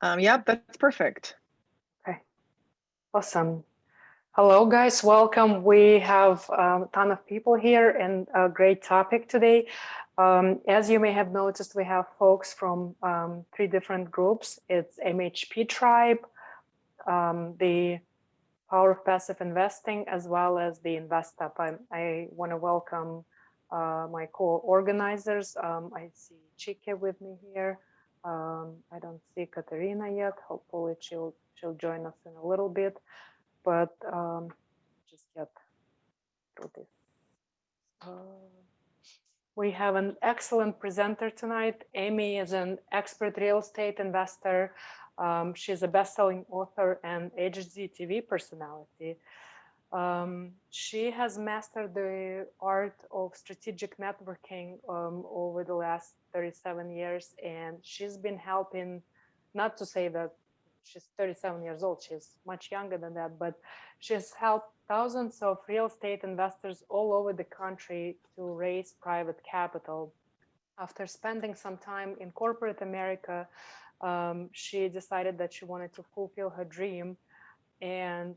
Yep, that's perfect. Okay, awesome. Hello, guys. Welcome. We have a ton of people here and a great topic today. As you may have noticed, we have folks from 3 different groups. It's MHP Tribe, the Power of Passive Investing, as well as the InvestUp. I want to welcome my co-organizers. I see Chike with me here. I don't see Katerina yet. Hopefully she'll join us in a little bit, but just get through this. We have an excellent presenter tonight. Amy is an expert real estate investor. She's a best-selling author and HGTV personality. She has mastered the art of strategic networking over the last 37 years, and she's been helping, not to say that she's 37 years old, she's much younger than that, but she's helped thousands of real estate investors all over the country to raise private capital. After spending some time in corporate America, she decided that she wanted to fulfill her dream, and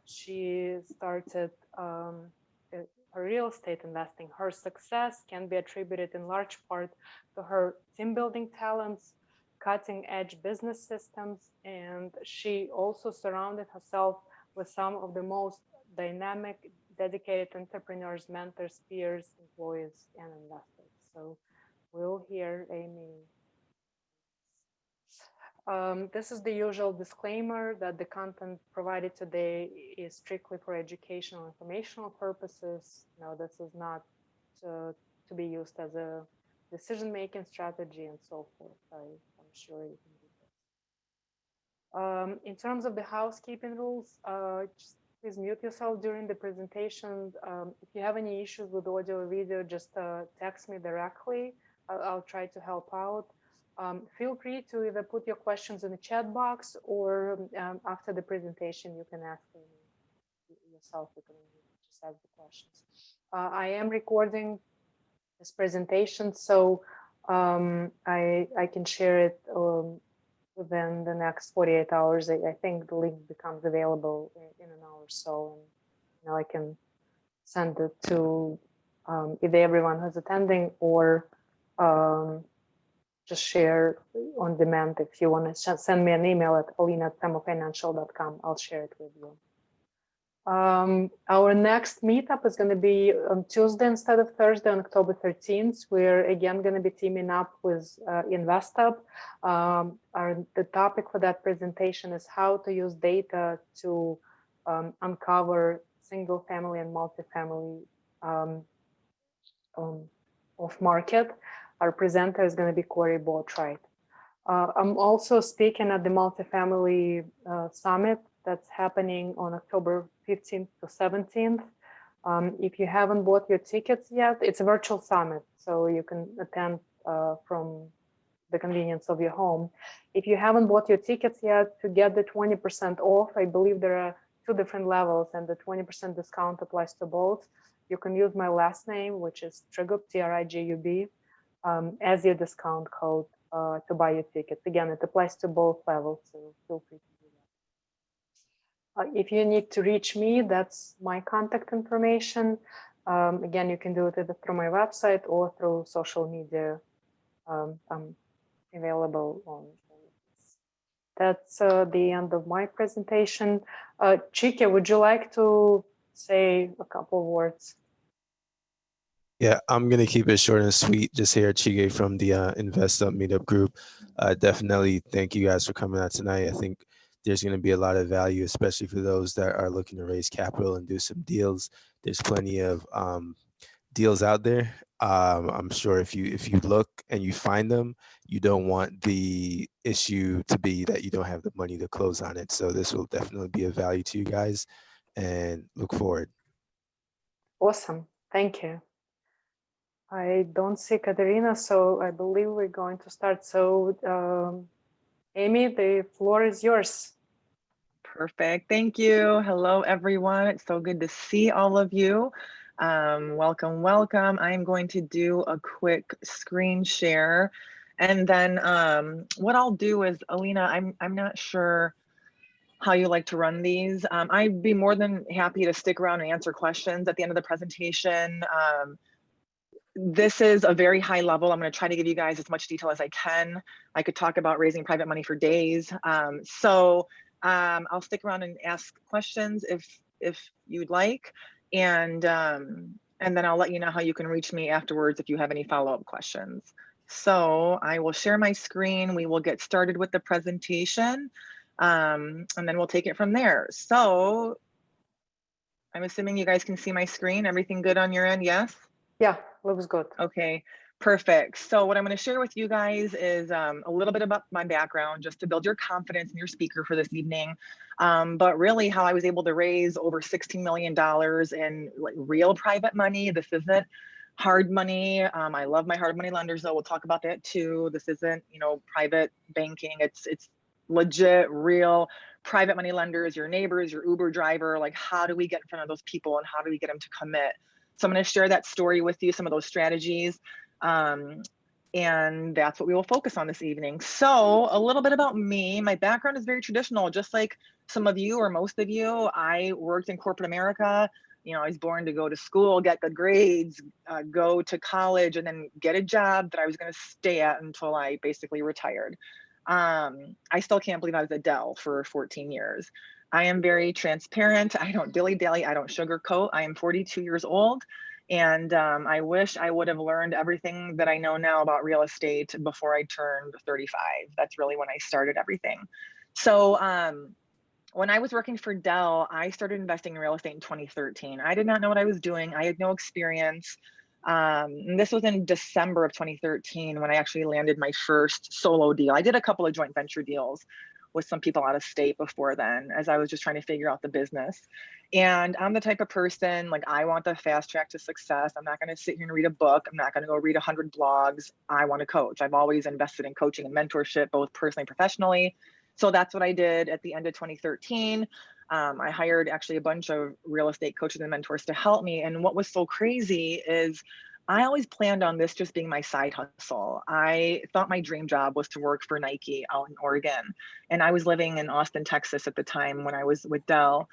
she started her real estate investing. Her success can be attributed in large part to her team building talents, cutting edge business systems, and she also surrounded herself with some of the most dynamic, dedicated entrepreneurs, mentors, peers, employees, and investors. So we'll hear Amy. This is the usual disclaimer that the content provided today is strictly for educational, informational purposes. No, this is not to be used as a decision-making strategy and so forth. I'm sure you can do this. In terms of the housekeeping rules, just please mute yourself during the presentation. If you have any issues with audio or video, just text me directly. I'll try to help out. Feel free to either put your questions in the chat box, or after the presentation, you can ask them yourself. You can just ask the questions. I am recording this presentation, so I can share it within the next 48 hours. I think the link becomes available in an hour or so, and I can send it to either everyone who's attending, or just share on demand. If you want to send me an email at alina@famofinancial.com, I'll share it with you. Our next meetup is going to be on Tuesday instead of Thursday, on October 13th. We're again going to be teaming up with InvestUp. The topic for that presentation is how to use data to uncover single family and multifamily off market. Our presenter is going to be Corey Boatwright. I'm also speaking at the multifamily summit that's happening on October 15th to 17th. If you haven't bought your tickets yet, it's a virtual summit, so you can attend from the convenience of your home. If you haven't bought your tickets yet, to get the 20% off, I believe there are 2 different levels, and the 20% discount applies to both. You can use my last name, which is Trigub, Trigub, as your discount code to buy your tickets. Again, it applies to both levels, so feel free to do that. If you need to reach me, that's my contact information. Again, you can do it either through my website or through social media. I'm available on this. That's the end of my presentation. Chike, would you like to say a couple of words? Yeah, I'm going to keep it short and sweet. Just here, Chige from the InvestUp Meetup group. Definitely thank you guys for coming out tonight. I think there's going to be a lot of value, especially for those that are looking to raise capital and do some deals. There's plenty of deals out there. I'm sure if you look and you find them, you don't want the issue to be that you don't have the money to close on it. So this will definitely be of value to you guys, and look forward. Awesome. Thank you. I don't see Katerina, so I believe we're going to start. So, Amy, the floor is yours. Perfect. Thank you. Hello, everyone. It's so good to see all of you. Welcome, welcome. I'm going to do a quick screen share And then what I'll do is, Alina, I'm not sure how you like to run these. I'd be more than happy to stick around and answer questions at the end of the presentation. This is a very high level. I'm going to try to give you guys as much detail as I can. I could talk about raising private money for days. I'll stick around and ask questions if you'd like. And then I'll let you know how you can reach me afterwards if you have any follow-up questions. So I will share my screen. We will get started with the presentation, and then we'll take it from there. So I'm assuming you guys can see my screen. Everything good on your end? Yes? Yeah, looks good. Okay, perfect. So what I'm going to share with you guys is a little bit about my background, just to build your confidence in your speaker for this evening. But really how I was able to raise over $16 million in like real private money. This isn't hard money. I love my hard money lenders, though. We'll talk about that too. This isn't, private banking. It's legit, real private money lenders, your neighbors, your Uber driver. Like, how do we get in front of those people and how do we get them to commit? So I'm going to share that story with you, some of those strategies. And that's what we will focus on this evening. So a little bit about me. My background is very traditional, just like some of you or most of you. I worked in corporate America. I was born to go to school, get good grades, go to college, and then get a job that I was going to stay at until I basically retired. I still can't believe I was at Dell for 14 years. I am very transparent. I don't dilly-dally. I don't sugarcoat. I am 42 years old. And I wish I would have learned everything that I know now about real estate before I turned 35. That's really when I started everything. So when I was working for Dell, I started investing in real estate in 2013. I did not know what I was doing. I had no experience. And this was in December of 2013 when I actually landed my first solo deal. I did a couple of joint venture deals with some people out of state before then, as I was just trying to figure out the business. And I'm the type of person, like, I want the fast track to success. I'm not going to sit here and read a book. I'm not going to go read 100 blogs. I want to coach. I've always invested in coaching and mentorship, both personally and professionally. So that's what I did at the end of 2013. I hired actually a bunch of real estate coaches and mentors to help me. And what was so crazy is I always planned on this just being my side hustle. I thought my dream job was to work for Nike out in Oregon. And I was living in Austin, Texas at the time when I was with Dell.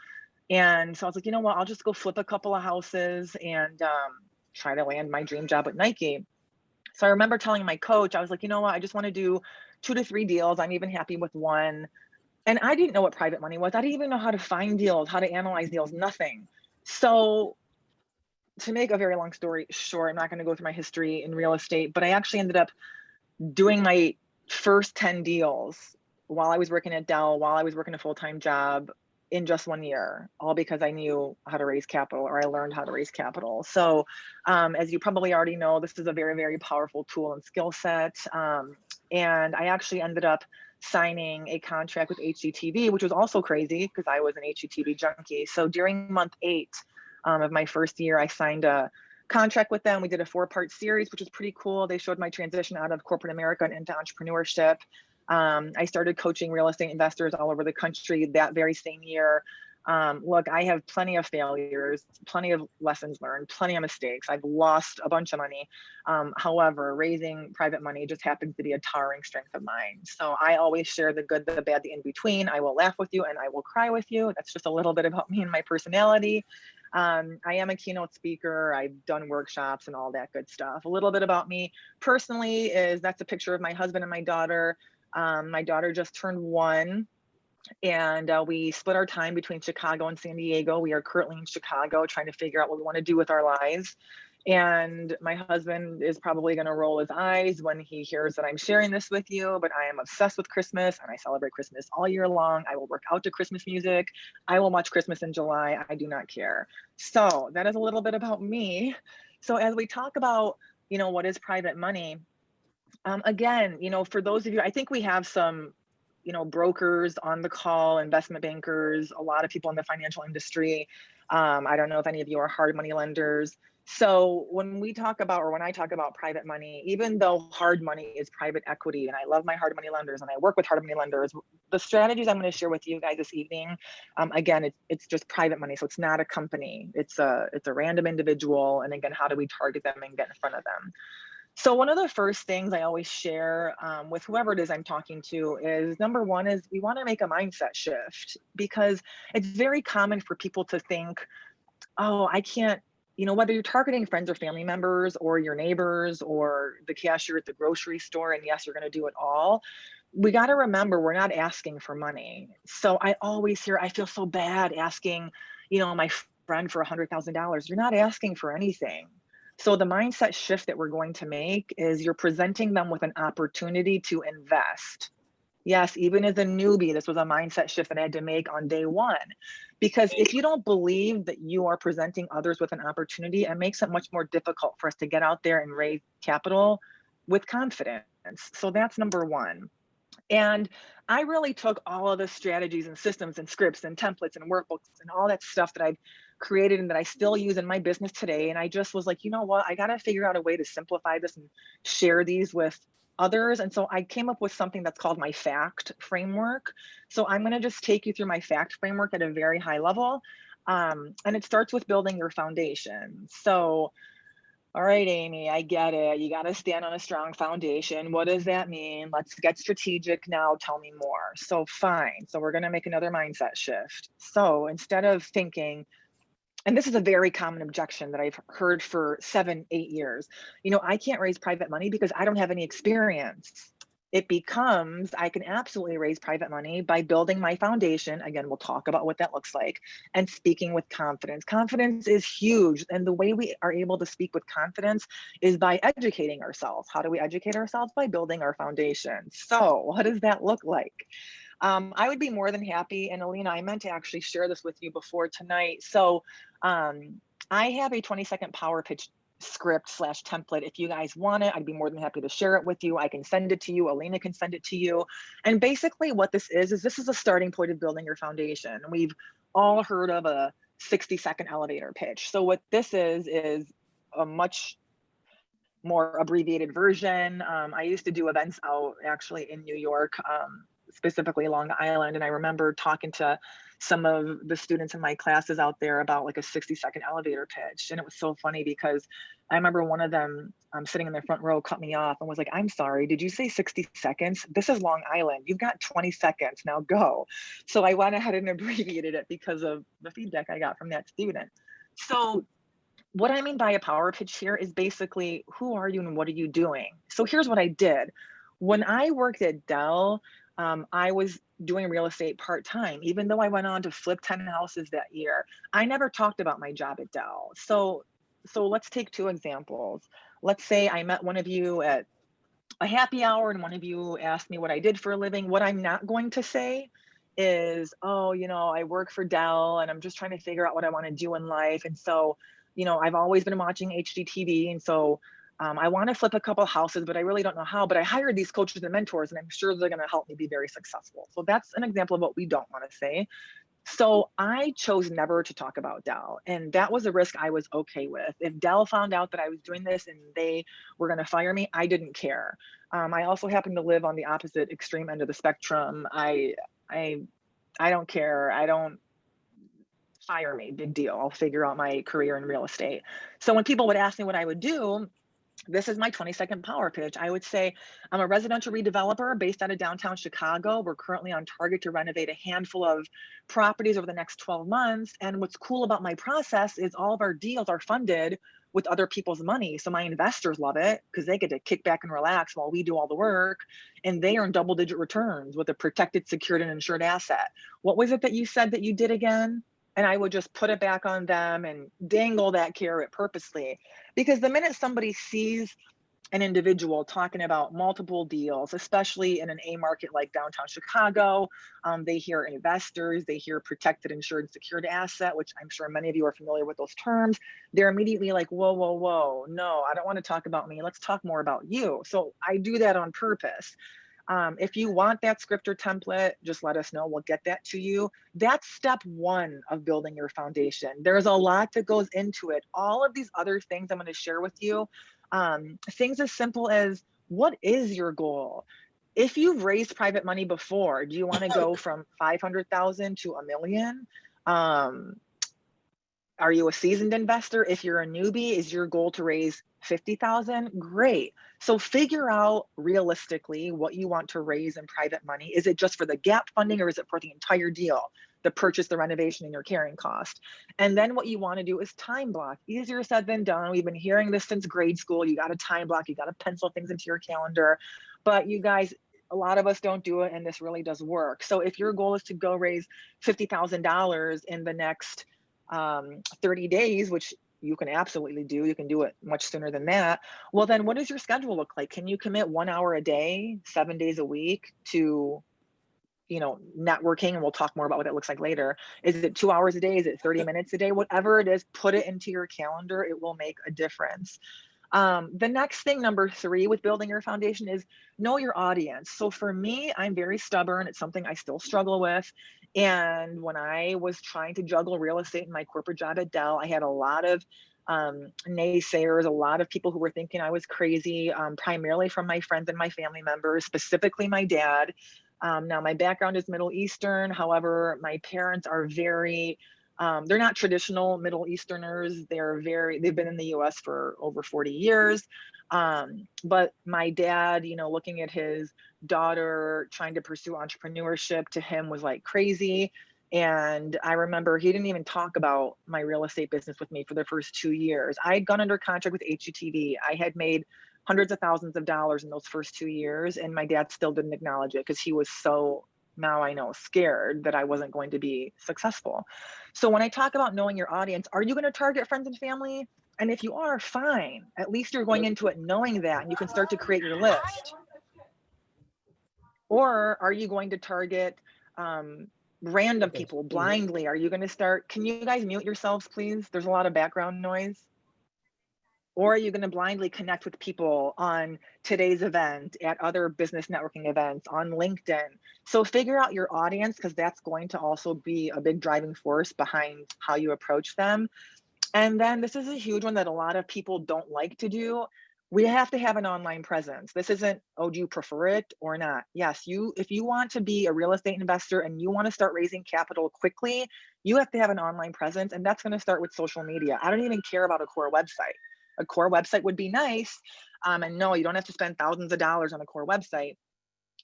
And so I was like, you know what, I'll just go flip a couple of houses and try to land my dream job at Nike. So I remember telling my coach, I was like, you know what, I just want to do 2 to 3 deals. I'm even happy with one. And I didn't know what private money was. I didn't even know how to find deals, how to analyze deals, nothing. So to make a very long story short, I'm not going to go through my history in real estate, but I actually ended up doing my first 10 deals while I was working at Dell, while I was working a full-time job in just 1 year, all because I knew how to raise capital, or I learned how to raise capital. So as you probably already know, this is a very, very powerful tool and skill set. And I actually ended up signing a contract with HGTV, which was also crazy because I was an HGTV junkie. So during month 8 of my first year, I signed a contract with them. We did a 4-part series, which was pretty cool. They showed my transition out of corporate America and into entrepreneurship. I started coaching real estate investors all over the country that very same year. Look, I have plenty of failures, plenty of lessons learned, plenty of mistakes. I've lost a bunch of money. However, raising private money just happens to be a towering strength of mine. So I always share the good, the bad, the in between. I will laugh with you and I will cry with you. That's just a little bit about me and my personality. I am a keynote speaker. I've done workshops and all that good stuff. A little bit about me personally is that's a picture of my husband and my daughter. My daughter just turned 1. And we split our time between Chicago and San Diego. We are currently in Chicago trying to figure out what we want to do with our lives. And my husband is probably going to roll his eyes when he hears that I'm sharing this with you, but I am obsessed with Christmas and I celebrate Christmas all year long. I will work out to Christmas music. I will watch Christmas in July. I do not care. So that is a little bit about me. So as we talk about, what is private money? Again, for those of you, I think we have some brokers on the call, investment bankers, a lot of people in the financial industry. I don't know if any of you are hard money lenders. So when I talk about private money, even though hard money is private equity, and I love my hard money lenders and I work with hard money lenders, the strategies I'm going to share with you guys this evening, again, it's just private money. So it's not a company. It's a random individual. And again, how do we target them and get in front of them? So one of the first things I always share with whoever it is I'm talking to is, number one is we want to make a mindset shift, because it's very common for people to think, oh, I can't, whether you're targeting friends or family members or your neighbors or the cashier at the grocery store, and yes, you're going to do it all. We got to remember we're not asking for money. So I always hear, I feel so bad asking, my friend for $100,000. You're not asking for anything. So the mindset shift that we're going to make is you're presenting them with an opportunity to invest. Yes, even as a newbie, this was a mindset shift that I had to make on day one. Because if you don't believe that you are presenting others with an opportunity, it makes it much more difficult for us to get out there and raise capital with confidence. So that's number one. And I really took all of the strategies and systems and scripts and templates and workbooks and all that stuff that I've created and that I still use in my business today. And I just was like, you know what? I got to figure out a way to simplify this and share these with others. And so I came up with something that's called my FACT framework. So I'm going to just take you through my FACT framework at a very high level. And it starts with building your foundation. So all right, Amy, I get it. You got to stand on a strong foundation. What does that mean? Let's get strategic now. Tell me more. So fine. So we're going to make another mindset shift. So instead of thinking, and this is a very common objection that I've heard for 7, 8 years, I can't raise private money because I don't have any experience. It becomes, I can absolutely raise private money by building my foundation. Again, we'll talk about what that looks like, and speaking with confidence. Confidence is huge. And the way we are able to speak with confidence is by educating ourselves. How do we educate ourselves? By building our foundation. So what does that look like? I would be more than happy. And Alina, I meant to actually share this with you before tonight. So I have a 20-second power pitch script / template. If you guys want it, I'd be more than happy to share it with you. I can send it to you. Alina can send it to you. And basically what this is this is a starting point of building your foundation. We've all heard of a 60-second elevator pitch. So what this is a much more abbreviated version. I used to do events out actually in New York, specifically Long Island. And I remember talking to some of the students in my classes out there about like a 60-second elevator pitch. And it was so funny because I remember one of them sitting in the front row cut me off and was like, I'm sorry, did you say 60 seconds? This is Long Island. You've got 20 seconds. Now go. So I went ahead and abbreviated it because of the feedback I got from that student. So what I mean by a power pitch here is basically, who are you and what are you doing? So here's what I did. When I worked at Dell, I was doing real estate part-time, even though I went on to flip 10 houses that year. I never talked about my job at Dell. So let's take 2 examples. Let's say I met one of you at a happy hour and one of you asked me what I did for a living. What I'm not going to say is, oh, I work for Dell and I'm just trying to figure out what I want to do in life. And so, I've always been watching HGTV. And so I want to flip a couple houses, but I really don't know how. But I hired these coaches and mentors, and I'm sure they're going to help me be very successful. So that's an example of what we don't want to say. So I chose never to talk about Dell. And that was a risk I was okay with. If Dell found out that I was doing this and they were going to fire me, I didn't care. I also happen to live on the opposite extreme end of the spectrum. I don't care. I don't fire me, big deal. I'll figure out my career in real estate. So when people would ask me what I would do, this is my 20-second power pitch. I would say, I'm a residential redeveloper based out of downtown Chicago. We're currently on target to renovate a handful of properties over the next 12 months. And what's cool about my process is all of our deals are funded with other people's money. So my investors love it because they get to kick back and relax while we do all the work. And they earn double-digit returns with a protected, secured, and insured asset. What was it that you said that you did again? And I would just put it back on them and dangle that carrot purposely. Because the minute somebody sees an individual talking about multiple deals, especially in an A market like downtown Chicago, they hear investors, they hear protected, insured, secured asset, which I'm sure many of you are familiar with those terms. They're immediately like, whoa, whoa, whoa, no, I don't want to talk about me. Let's talk more about you. So I do that on purpose. If you want that script or template, just let us know. We'll get that to you. That's step 1 of building your foundation. There's a lot that goes into it. All of these other things I'm going to share with you, things as simple as, what is your goal? If you've raised private money before, do you want to go from 500,000 to $1 million? Are you a seasoned investor? If you're a newbie, is your goal to raise 50,000? Great. So figure out realistically what you want to raise in private money. Is it just for the gap funding, or is it for the entire deal, the purchase, the renovation, and your carrying cost? And then what you want to do is time block. Easier said than done. We've been hearing this since grade school. You got to time block, you got to pencil things into your calendar. But you guys, a lot of us don't do it, and this really does work. So if your goal is to go raise $50,000 in the next 30 days, which you can absolutely do, you can do it much sooner than that. Well, then what does your schedule look like? Can you commit 1 hour a day, 7 days a week to, networking? And we'll talk more about what it looks like later. Is it 2 hours a day? Is it 30 minutes a day? Whatever it is, put it into your calendar. It will make a difference. The next thing, number 3, with building your foundation is know your audience. So for me, I'm very stubborn. It's something I still struggle with. And when I was trying to juggle real estate and my corporate job at Dell, I had a lot of naysayers, a lot of people who were thinking I was crazy, primarily from my friends and my family members, specifically my dad. Now, my background is Middle Eastern. However, my parents are very they're not traditional Middle Easterners. They've been in the US for over 40 years. But my dad, looking at his daughter trying to pursue entrepreneurship, to him was like crazy. And I remember he didn't even talk about my real estate business with me for the first 2 years. I had gone under contract with HGTV. I had made hundreds of thousands of dollars in those first 2 years. And my dad still didn't acknowledge it because he was so, now I know, scared that I wasn't going to be successful. So when I talk about knowing your audience, are you going to target friends and family? And if you are, fine. At least you're going into it knowing that, and you can start to create your list. Or are you going to target random people blindly? Are you going to start, can you guys mute yourselves, please? There's a lot of background noise. Or are you going to blindly connect with people on today's event, at other business networking events, on LinkedIn? So figure out your audience, because that's going to also be a big driving force behind how you approach them. And then this is a huge one that a lot of people don't like to do. We have to have an online presence. This isn't, oh, do you prefer it or not? Yes, if you want to be a real estate investor and you want to start raising capital quickly, you have to have an online presence, and that's going to start with social media. I don't even care about a core website. A core website would be nice. And no, you don't have to spend thousands of dollars on a core website.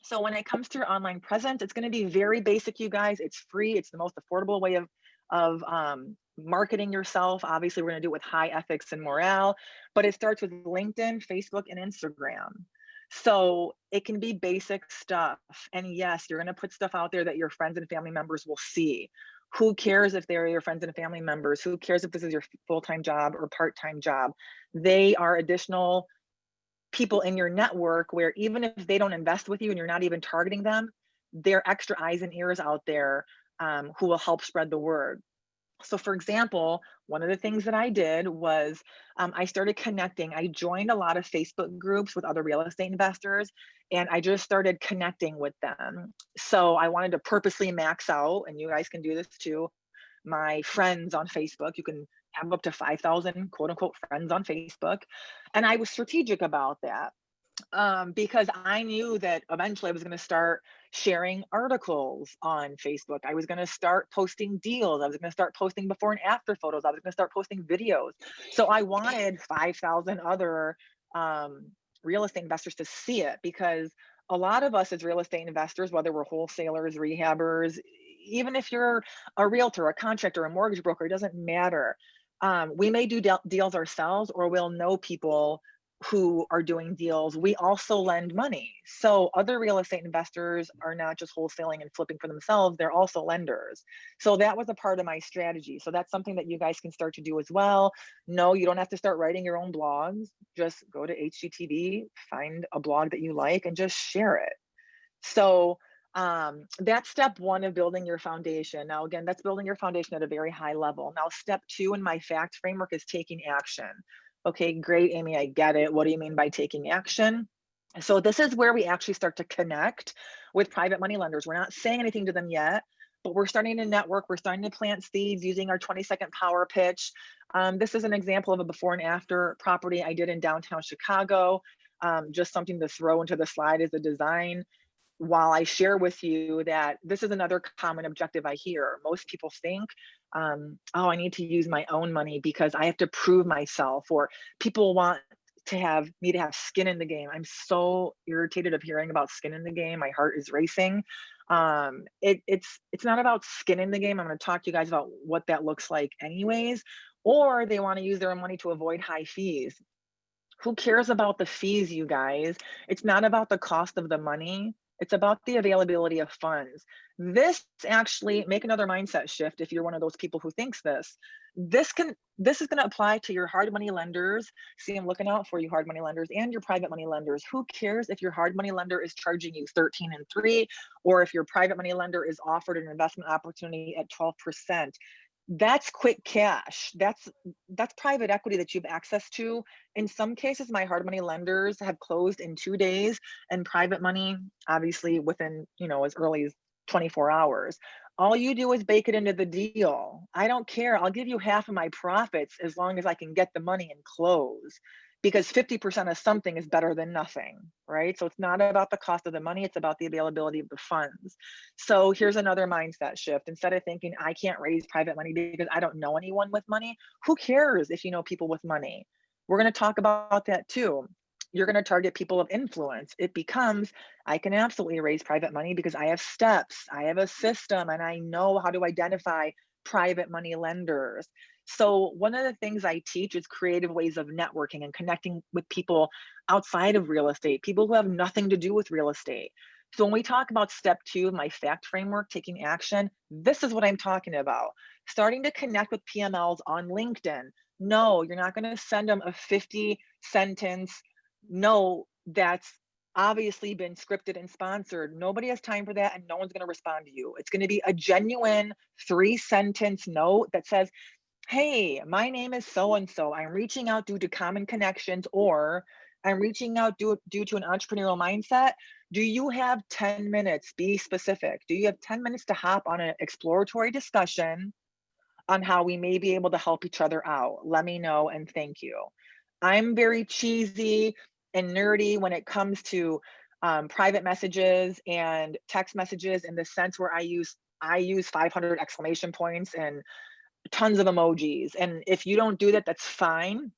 So when it comes to your online presence, it's going to be very basic, you guys. It's free. It's the most affordable way of marketing yourself. Obviously, we're going to do it with high ethics and morale, but it starts with LinkedIn, Facebook, and Instagram. So it can be basic stuff. And yes, you're going to put stuff out there that your friends and family members will see. Who cares if they're your friends and family members? Who cares if this is your full-time job or part-time job? They are additional people in your network where even if they don't invest with you and you're not even targeting them, they're extra eyes and ears out there who will help spread the word. So for example, one of the things that I did was I started connecting. I joined a lot of Facebook groups with other real estate investors, and I just started connecting with them. So I wanted to purposely max out, and you guys can do this too, my friends on Facebook. You can have up to 5,000 quote unquote friends on Facebook. And I was strategic about that. Because I knew that eventually I was going to start sharing articles on Facebook. I was going to start posting deals. I was going to start posting before and after photos. I was going to start posting videos. So I wanted 5,000 other real estate investors to see it, because a lot of us as real estate investors, whether we're wholesalers, rehabbers, even if you're a realtor, a contractor, a mortgage broker, it doesn't matter. We may do deals ourselves, or we'll know people who are doing deals. We also lend money. So other real estate investors are not just wholesaling and flipping for themselves, they're also lenders. So that was a part of my strategy. So that's something that you guys can start to do as well. No, you don't have to start writing your own blogs. Just go to HGTV, find a blog that you like, and just share it. So that's step 1 of building your foundation. Now, again, that's building your foundation at a very high level. Now, step 2 in my FACT framework is taking action. Okay, great, Amy, I get it. What do you mean by taking action? So this is where we actually start to connect with private money lenders. We're not saying anything to them yet, but we're starting to network. We're starting to plant seeds using our 20-second power pitch. This is an example of a before and after property I did in downtown Chicago. Just something to throw into the slide as a design. while I share with you that this is another common objective I hear, most people think, oh, I need to use my own money because I have to prove myself, or people want to have me to have skin in the game. I'm so irritated of hearing about skin in the game. My heart is racing. It's not about skin in the game. I'm going to talk to you guys about what that looks like anyways. Or they want to use their own money to avoid high fees. Who cares about the fees, you guys? It's not about the cost of the money. It's about the availability of funds. This actually, make another mindset shift if you're one of those people who thinks this. This is going to apply to your hard money lenders. See, I'm looking out for you hard money lenders and your private money lenders. Who cares if your hard money lender is charging you 13 and 3, or if your private money lender is offered an investment opportunity at 12%? That's quick cash. That's private equity that you have access to. In some cases, my hard money lenders have closed in 2 days, and private money, obviously within, as early as 24 hours. All you do is bake it into the deal. I don't care. I'll give you half of my profits as long as I can get the money and close, because 50% of something is better than nothing, right? So it's not about the cost of the money, it's about the availability of the funds. So here's another mindset shift. Instead of thinking I can't raise private money because I don't know anyone with money, who cares if you know people with money? We're going to talk about that too. You're going to target people of influence. It becomes, I can absolutely raise private money because I have steps, I have a system, and I know how to identify private money lenders. So one of the things I teach is creative ways of networking and connecting with people outside of real estate, people who have nothing to do with real estate. So when we talk about step 2 of my FACT framework, taking action, this is what I'm talking about. Starting to connect with PMLs on LinkedIn. No, you're not going to send them a 50-sentence no that's obviously been scripted and sponsored. Nobody has time for that, and no one's going to respond to you. It's going to be a genuine 3-sentence note that says, hey, my name is so-and-so. I'm reaching out due to common connections, or I'm reaching out due to an entrepreneurial mindset. Do you have 10 minutes? Be specific. Do you have 10 minutes to hop on an exploratory discussion on how we may be able to help each other out? Let me know, and thank you. I'm very cheesy and nerdy when it comes to private messages and text messages, in the sense where I use 500 exclamation points and tons of emojis. And if you don't do that, that's fine.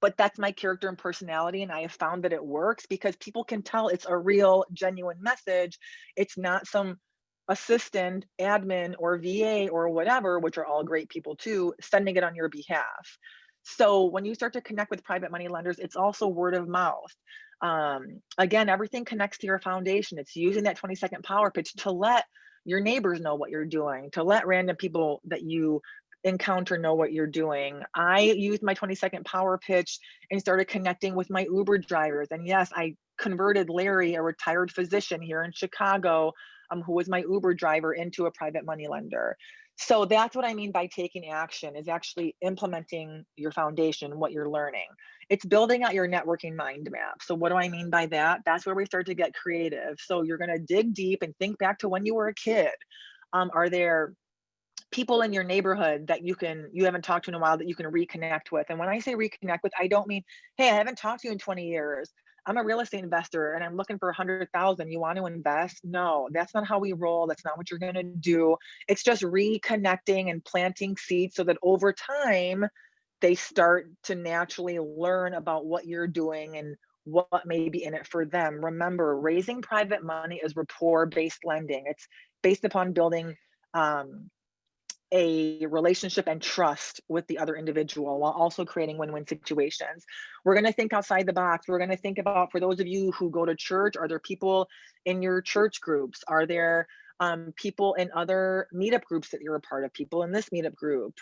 But that's my character and personality. And I have found that it works because people can tell it's a real, genuine message. It's not some assistant, admin, or VA or whatever, which are all great people too, sending it on your behalf. So when you start to connect with private money lenders, it's also word of mouth. Again, everything connects to your foundation. It's using that 20-second power pitch to let your neighbors know what you're doing, to let random people that you encounter know what you're doing. I used my 20-second power pitch and started connecting with my Uber drivers. And yes, I converted Larry, a retired physician here in Chicago, who was my Uber driver, into a private money lender. So that's what I mean by taking action, is actually implementing your foundation, what you're learning. It's building out your networking mind map. So what do I mean by that? That's where we start to get creative. So you're going to dig deep and think back to when you were a kid. Are there people in your neighborhood that you haven't talked to in a while that you can reconnect with? And when I say reconnect with, I don't mean, hey, I haven't talked to you in 20 years. I'm a real estate investor and I'm looking for 100,000. You want to invest? No, that's not how we roll. That's not what you're going to do. It's just reconnecting and planting seeds so that over time they start to naturally learn about what you're doing and what may be in it for them. Remember, raising private money is rapport-based lending. It's based upon building a relationship and trust with the other individual while also creating win-win situations. We're going to think outside the box. We're going to think about, for those of you who go to church, are there people in your church groups? Are there people in other meetup groups that you're a part of, people in this meetup group?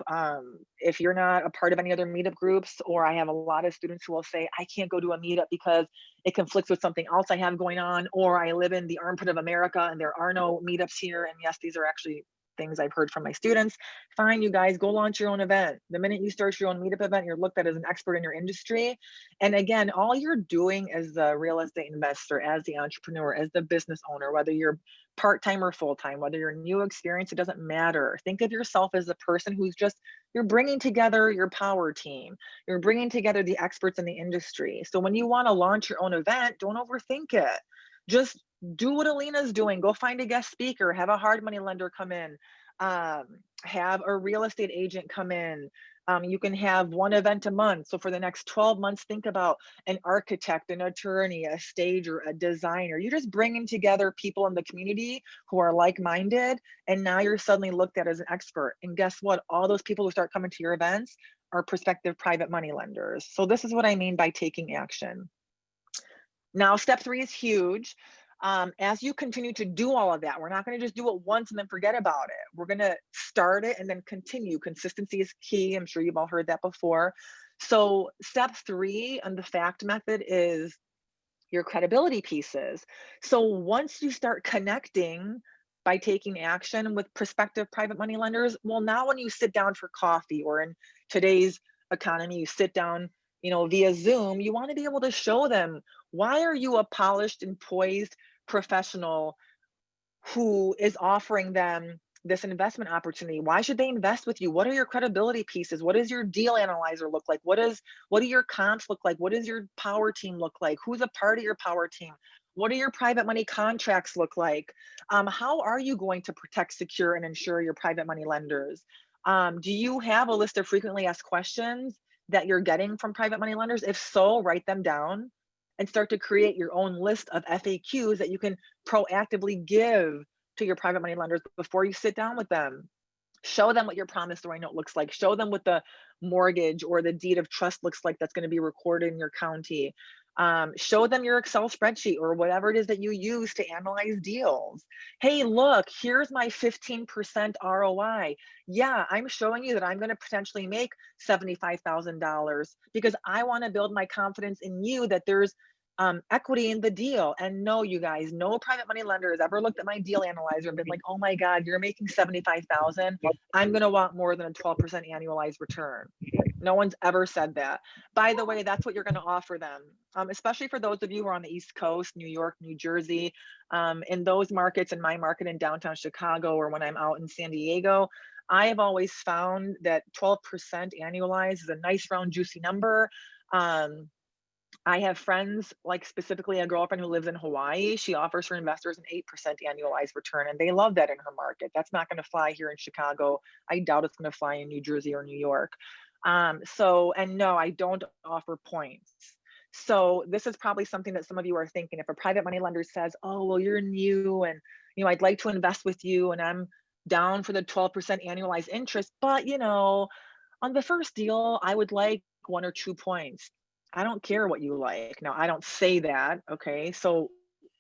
If you're not a part of any other meetup groups, or I have a lot of students who will say, I can't go to a meetup because it conflicts with something else I have going on, or I live in the armpit of America and there are no meetups here. And yes, these are actually things I've heard from my students. Fine, you guys, go launch your own event. The minute you start your own meetup event, you're looked at as an expert in your industry. And again, all you're doing as the real estate investor, as the entrepreneur, as the business owner, whether you're part-time or full-time, whether you're new experience, it doesn't matter. Think of yourself as the person who's you're bringing together your power team. You're bringing together the experts in the industry. So when you want to launch your own event, don't overthink it. Just Do what Alina's doing. Go find a guest speaker, have a hard money lender come in, have a real estate agent come in. You can have one event a month. So for the next 12 months, think about an architect, an attorney, a stager, a designer. You're just bringing together people in the community who are like-minded. And now you're suddenly looked at as an expert. And guess what? All those people who start coming to your events are prospective private money lenders. So this is what I mean by taking action. Now, step 3 is huge. As you continue to do all of that, we're not going to just do it once and then forget about it. We're going to start it and then continue. Consistency is key. I'm sure you've all heard that before. So step 3 on the FACT method is your credibility pieces. So once you start connecting by taking action with prospective private money lenders, well, now when you sit down for coffee, or in today's economy, you sit down, via Zoom, you want to be able to show them, why are you a polished and poised professional who is offering them this investment opportunity? Why should they invest with you? What are your credibility pieces? What does your deal analyzer look like? What do your comps look like? What does your power team look like? Who's a part of your power team? What do your private money contracts look like? How are you going to protect, secure, and insure your private money lenders? Do you have a list of frequently asked questions that you're getting from private money lenders? If so, write them down and start to create your own list of FAQs that you can proactively give to your private money lenders before you sit down with them. Show them what your promissory note looks like. Show them what the mortgage or the deed of trust looks like that's going to be recorded in your county. Show them your Excel spreadsheet or whatever it is that you use to analyze deals. Hey, look, here's my 15% ROI. Yeah, I'm showing you that I'm going to potentially make $75,000 because I want to build my confidence in you that there's equity in the deal. And no, you guys, no private money lender has ever looked at my deal analyzer and been like, oh my God, you're making 75,000. I'm going to want more than a 12% annualized return. No one's ever said that. By the way, that's what you're going to offer them, especially for those of you who are on the East Coast, New York, New Jersey, in those markets, in my market in downtown Chicago, or when I'm out in San Diego. I have always found that 12% annualized is a nice round juicy number. I have friends, like specifically a girlfriend who lives in Hawaii. She offers her investors an 8% annualized return, and they love that in her market. That's not going to fly here in Chicago. I doubt it's going to fly in New Jersey or New York. And no, I don't offer points. So this is probably something that some of you are thinking. If a private money lender says, oh, well, you're new and, I'd like to invest with you and I'm down for the 12% annualized interest, but, on the first deal, I would like 1 or 2 points. I don't care what you like. Now, I don't say that, okay? So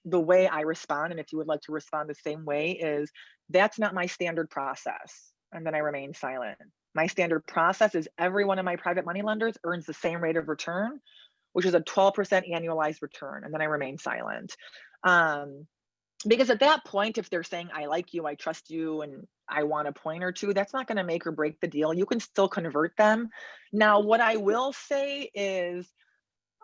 the way I respond, and if you would like to respond the same way, is that's not my standard process. And then I remain silent. My standard process is every one of my private money lenders earns the same rate of return, which is a 12% annualized return. And then I remain silent. Because at that point, if they're saying, I like you, I trust you, and I want a point or two, that's not going to make or break the deal. You can still convert them. Now, what I will say is,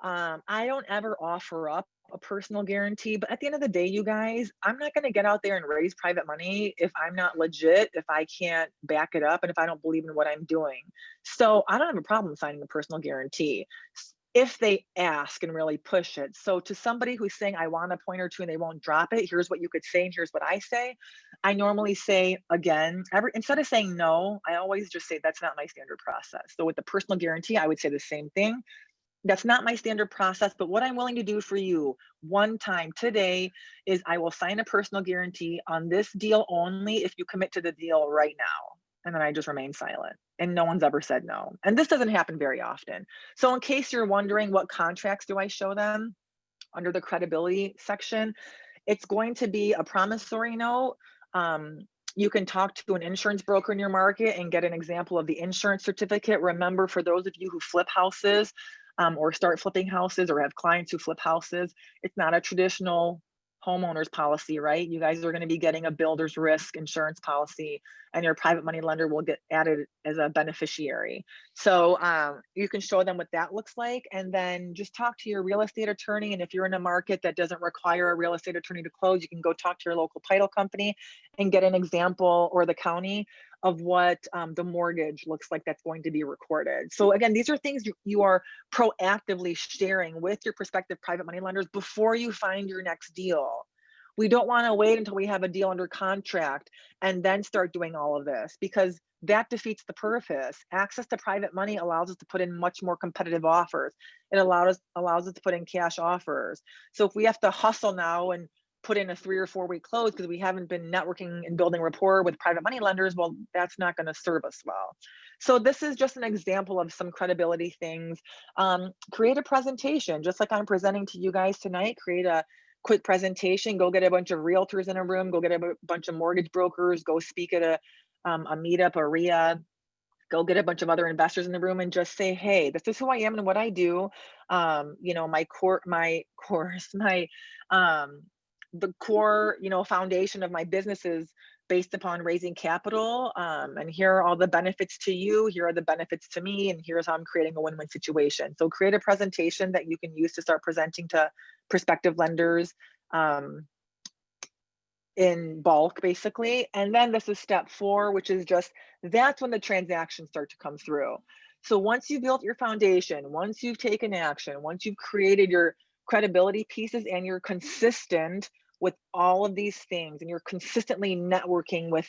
I don't ever offer up a personal guarantee, but at the end of the day, you guys, I'm not going to get out there and raise private money if I'm not legit, if I can't back it up, and if I don't believe in what I'm doing. So I don't have a problem signing a personal guarantee if they ask and really push it. So to somebody who's saying, I want a point or two and they won't drop it, here's what you could say and here's what I say. I normally say, again, instead of saying no, I always just say that's not my standard process. So with the personal guarantee, I would say the same thing. That's not my standard process, but what I'm willing to do for you one time today is I will sign a personal guarantee on this deal only if you commit to the deal right now. And then I just remain silent, and no one's ever said no. And this doesn't happen very often. So in case you're wondering what contracts do I show them under the credibility section, it's going to be a promissory note. You can talk to an insurance broker in your market and get an example of the insurance certificate. Remember, for those of you who flip houses, or start flipping houses or have clients who flip houses, it's not a traditional homeowner's policy, right? You guys are going to be getting a builder's risk insurance policy, and your private money lender will get added as a beneficiary. So you can show them what that looks like, and then just talk to your real estate attorney. And if you're in a market that doesn't require a real estate attorney to close, you can go talk to your local title company and get an example, or the county, of what the mortgage looks like that's going to be recorded. So again, these are things you are proactively sharing with your prospective private money lenders before you find your next deal. We don't want to wait until we have a deal under contract and then start doing all of this, because that defeats the purpose. Access to private money allows us to put in much more competitive offers. It allows us to put in cash offers. So if we have to hustle now and put in a 3 or 4 week close because we haven't been networking and building rapport with private money lenders, well, that's not going to serve us well. So this is just an example of some credibility things. Create a presentation, just like I'm presenting to you guys tonight. Create a quick presentation. Go get a bunch of realtors in a room. Go get a bunch of mortgage brokers. Go speak at a meetup, a RIA. Go get a bunch of other investors in the room and just say, hey, this is who I am and what I do. You know, the core, you know, foundation of my business is based upon raising capital. And here are all the benefits to you. Here are the benefits to me. And here's how I'm creating a win-win situation. So create a presentation that you can use to start presenting to prospective lenders in bulk, basically. And then this is step 4, which is just, that's when the transactions start to come through. So once you've built your foundation, once you've taken action, once you've created your credibility pieces and you're consistent with all of these things, and you're consistently networking with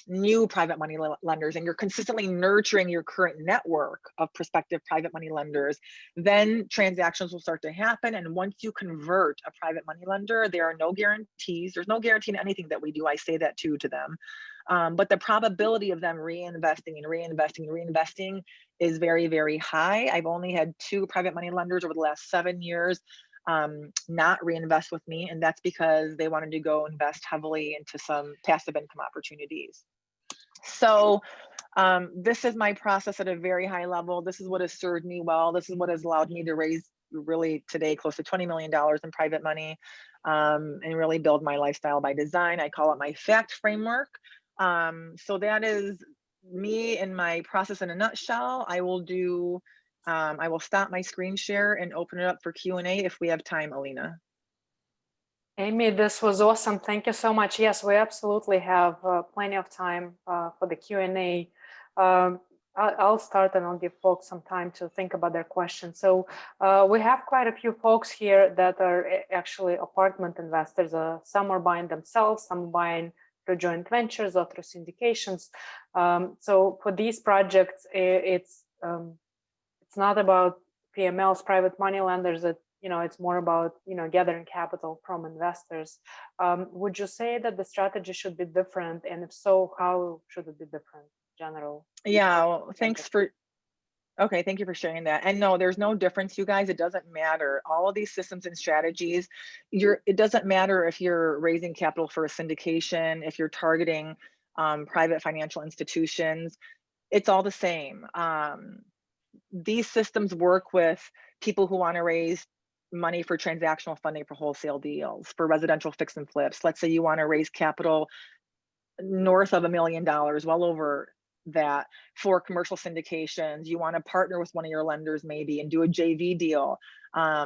new private money lenders, and you're consistently nurturing your current network of prospective private money lenders, then transactions will start to happen. And once you convert a private money lender, there are no guarantees. There's no guarantee in anything that we do. I say that too to them. But the probability of them reinvesting and reinvesting and reinvesting is very, very high. I've only had 2 private money lenders over the last 7 years not reinvest with me, and that's because they wanted to go invest heavily into some passive income opportunities. So this is my process at a very high level. This is what has served me well. This is what has allowed me to raise really today close to $20 million in private money and really build my lifestyle by design. I call it my FACT framework. So that is me and my process in a nutshell. I will stop my screen share and open it up for Q&A if we have time, Alina. Amy, this was awesome. Thank you so much. Yes, we absolutely have plenty of time for the Q&A. I'll start and I'll give folks some time to think about their questions. So we have quite a few folks here that are actually apartment investors. Some are buying themselves, some are buying through joint ventures or through syndications. So for these projects, it's not about PMLs, private money lenders. That, you know, it's more about, you know, gathering capital from investors. Would you say that the strategy should be different, and if so, how should it be different in general? Yeah, well, thank you for sharing that. And no, there's no difference, you guys. It doesn't matter. All of these systems and strategies, it doesn't matter if you're raising capital for a syndication, if you're targeting private financial institutions, it's all the same. These systems work with people who want to raise money for transactional funding for wholesale deals, for residential fix and flips. Let's say you want to raise capital north of $1 million, well over that, for commercial syndications. You want to partner with one of your lenders maybe and do a JV deal.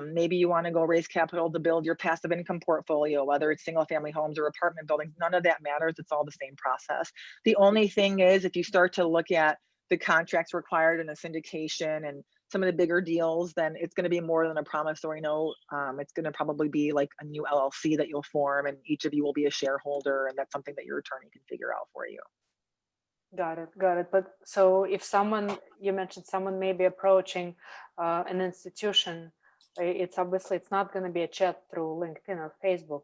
Maybe you want to go raise capital to build your passive income portfolio, whether it's single family homes or apartment buildings. None of that matters. It's all the same process. The only thing is, if you start to look at the contracts required in a syndication and some of the bigger deals, then it's going to be more than a promissory note. It's going to probably be like a new LLC that you'll form, and each of you will be a shareholder, and that's something that your attorney can figure out for you. Got it. But so if someone, you mentioned someone may be approaching an institution, it's obviously, it's not going to be a chat through LinkedIn or Facebook.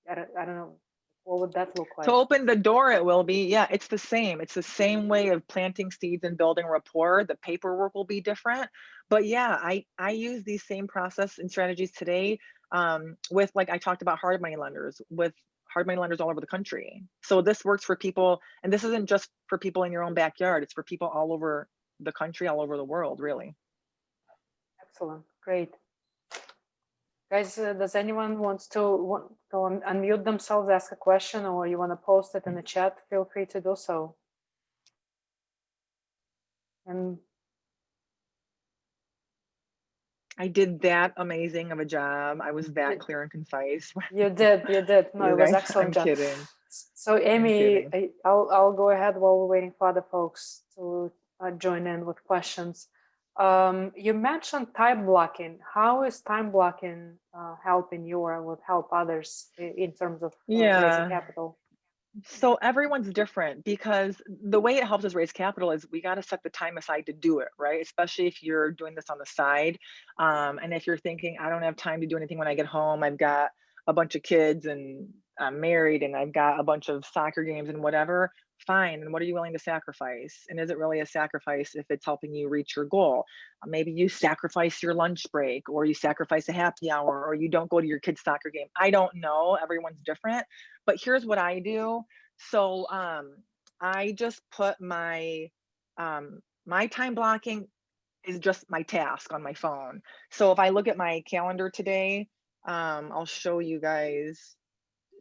I don't know. What would that look like? To open the door, it will be, yeah, it's the same. It's the same way of planting seeds and building rapport. The paperwork will be different. But yeah, I use these same process and strategies today with, like I talked about, hard money lenders, with hard money lenders all over the country. So this works for people, and this isn't just for people in your own backyard. It's for people all over the country, all over the world, really. Excellent. Great. Guys, does anyone want to unmute themselves, ask a question, or you want to post it in the chat? Feel free to do so. And I did that amazing of a job. I was that clear and concise. You did. No, it was excellent. I'm kidding. So Amy, I'll go ahead while we're waiting for other folks to join in with questions. You mentioned time blocking. How is time blocking helping you or would help others in terms of raising Yeah. capital? So everyone's different because the way it helps us raise capital is we got to set the time aside to do it, right? Especially if you're doing this on the side. And if you're thinking, I don't have time to do anything when I get home, I've got a bunch of kids and I'm married and I've got a bunch of soccer games and whatever, fine. And what are you willing to sacrifice? And is it really a sacrifice if it's helping you reach your goal? Maybe you sacrifice your lunch break or you sacrifice a happy hour or you don't go to your kid's soccer game. I don't know. Everyone's different. But here's what I do. So I just put my my time blocking is just my task on my phone. So if I look at my calendar today, I'll show you guys.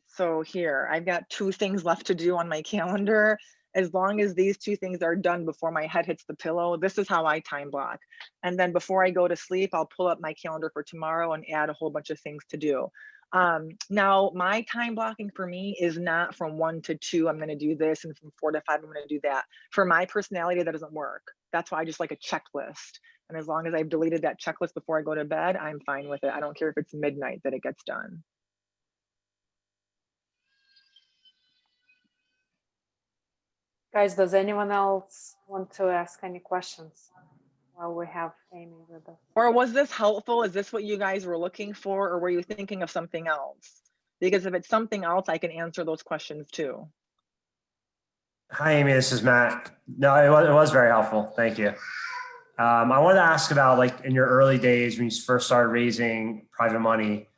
So here, I've got 2 things left to do on my calendar. As long as these 2 things are done before my head hits the pillow, this is how I time block. And then before I go to sleep, I'll pull up my calendar for tomorrow and add a whole bunch of things to do. Now my time blocking for me is not from 1 to 2, I'm gonna do this, and from 4 to 5, I'm gonna do that. For my personality, that doesn't work. That's why I just like a checklist. And as long as I've deleted that checklist before I go to bed, I'm fine with it. I don't care if it's midnight that it gets done. Guys, does anyone else want to ask any questions while we have Amy with us? Or was this helpful? Is this what you guys were looking for? Or were you thinking of something else? Because if it's something else, I can answer those questions too. Hi, Amy, this is Matt. No, it was very helpful. Thank you. I wanted to ask about, like, in your early days when you first started raising private money,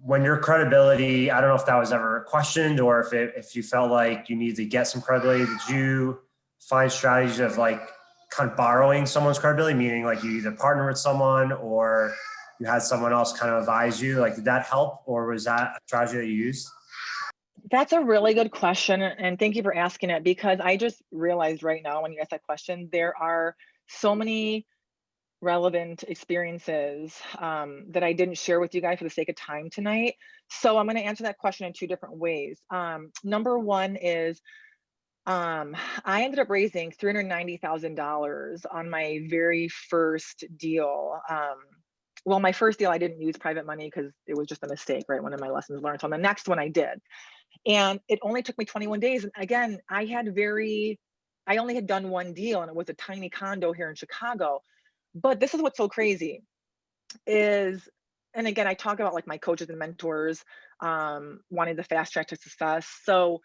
when your credibility, I don't know if that was ever questioned or if you felt like you needed to get some credibility, did you find strategies of, like, kind of borrowing someone's credibility, meaning like you either partner with someone or you had someone else kind of advise you? Like, did that help, or was that a strategy that you used? That's a really good question. And thank you for asking it, because I just realized right now when you asked that question, there are so many relevant experiences that I didn't share with you guys for the sake of time tonight. So I'm going to answer that question in 2 different ways. Number one is I ended up raising $390,000 on my very first deal. Well, my first deal, I didn't use private money because it was just a mistake, right? One of my lessons learned. So on the next one I did. And it only took me 21 days. And again, I only had done 1 deal, and it was a tiny condo here in Chicago. But this is what's so crazy is, and again, I talk about like my coaches and mentors wanting the fast track to success. So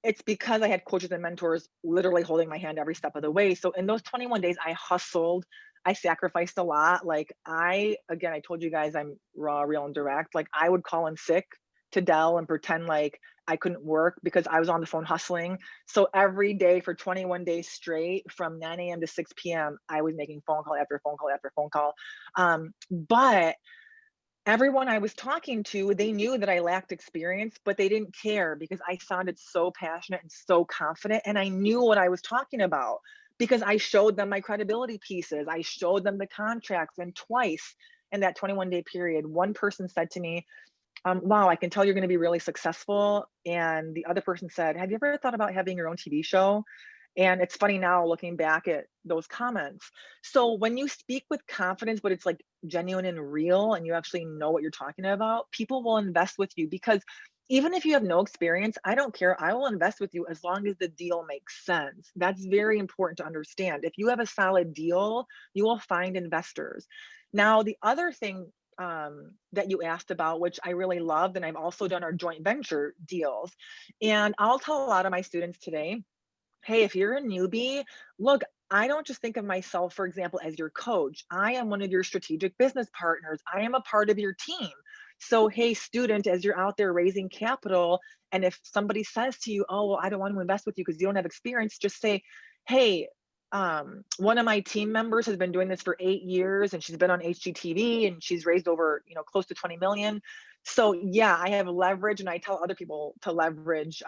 it's because I had coaches and mentors literally holding my hand every step of the way. So in those 21 days, I hustled, I sacrificed a lot. Like I told you guys I'm raw, real, and direct. Like I would call in sick to Dell and pretend like I couldn't work because I was on the phone hustling. So every day for 21 days straight, from 9 a.m. to 6 p.m., I was making phone call after phone call after phone call. But everyone I was talking to, they knew that I lacked experience, but they didn't care because I sounded so passionate and so confident. And I knew what I was talking about because I showed them my credibility pieces. I showed them the contracts. And twice in that 21-day period, one person said to me, wow, I can tell you're going to be really successful. And the other person said, have you ever thought about having your own TV show? And it's funny now looking back at those comments. So when you speak with confidence, but it's like genuine and real, and you actually know what you're talking about, people will invest with you, because even if you have no experience, I don't care. I will invest with you as long as the deal makes sense. That's very important to understand. If you have a solid deal, you will find investors. Now, the other thing that you asked about, which I really loved, and I've also done, our joint venture deals. And I'll tell a lot of my students today, hey, if you're a newbie, look, I don't just think of myself, for example, as your coach. I am one of your strategic business partners. I am a part of your team. So, hey, student, as you're out there raising capital, and if somebody says to you, oh, well, I don't want to invest with you because you don't have experience, just say, hey, one of my team members has been doing this for 8 years, and she's been on HGTV, and she's raised over, close to 20 million. So yeah, I have leverage, and I tell other people to leverage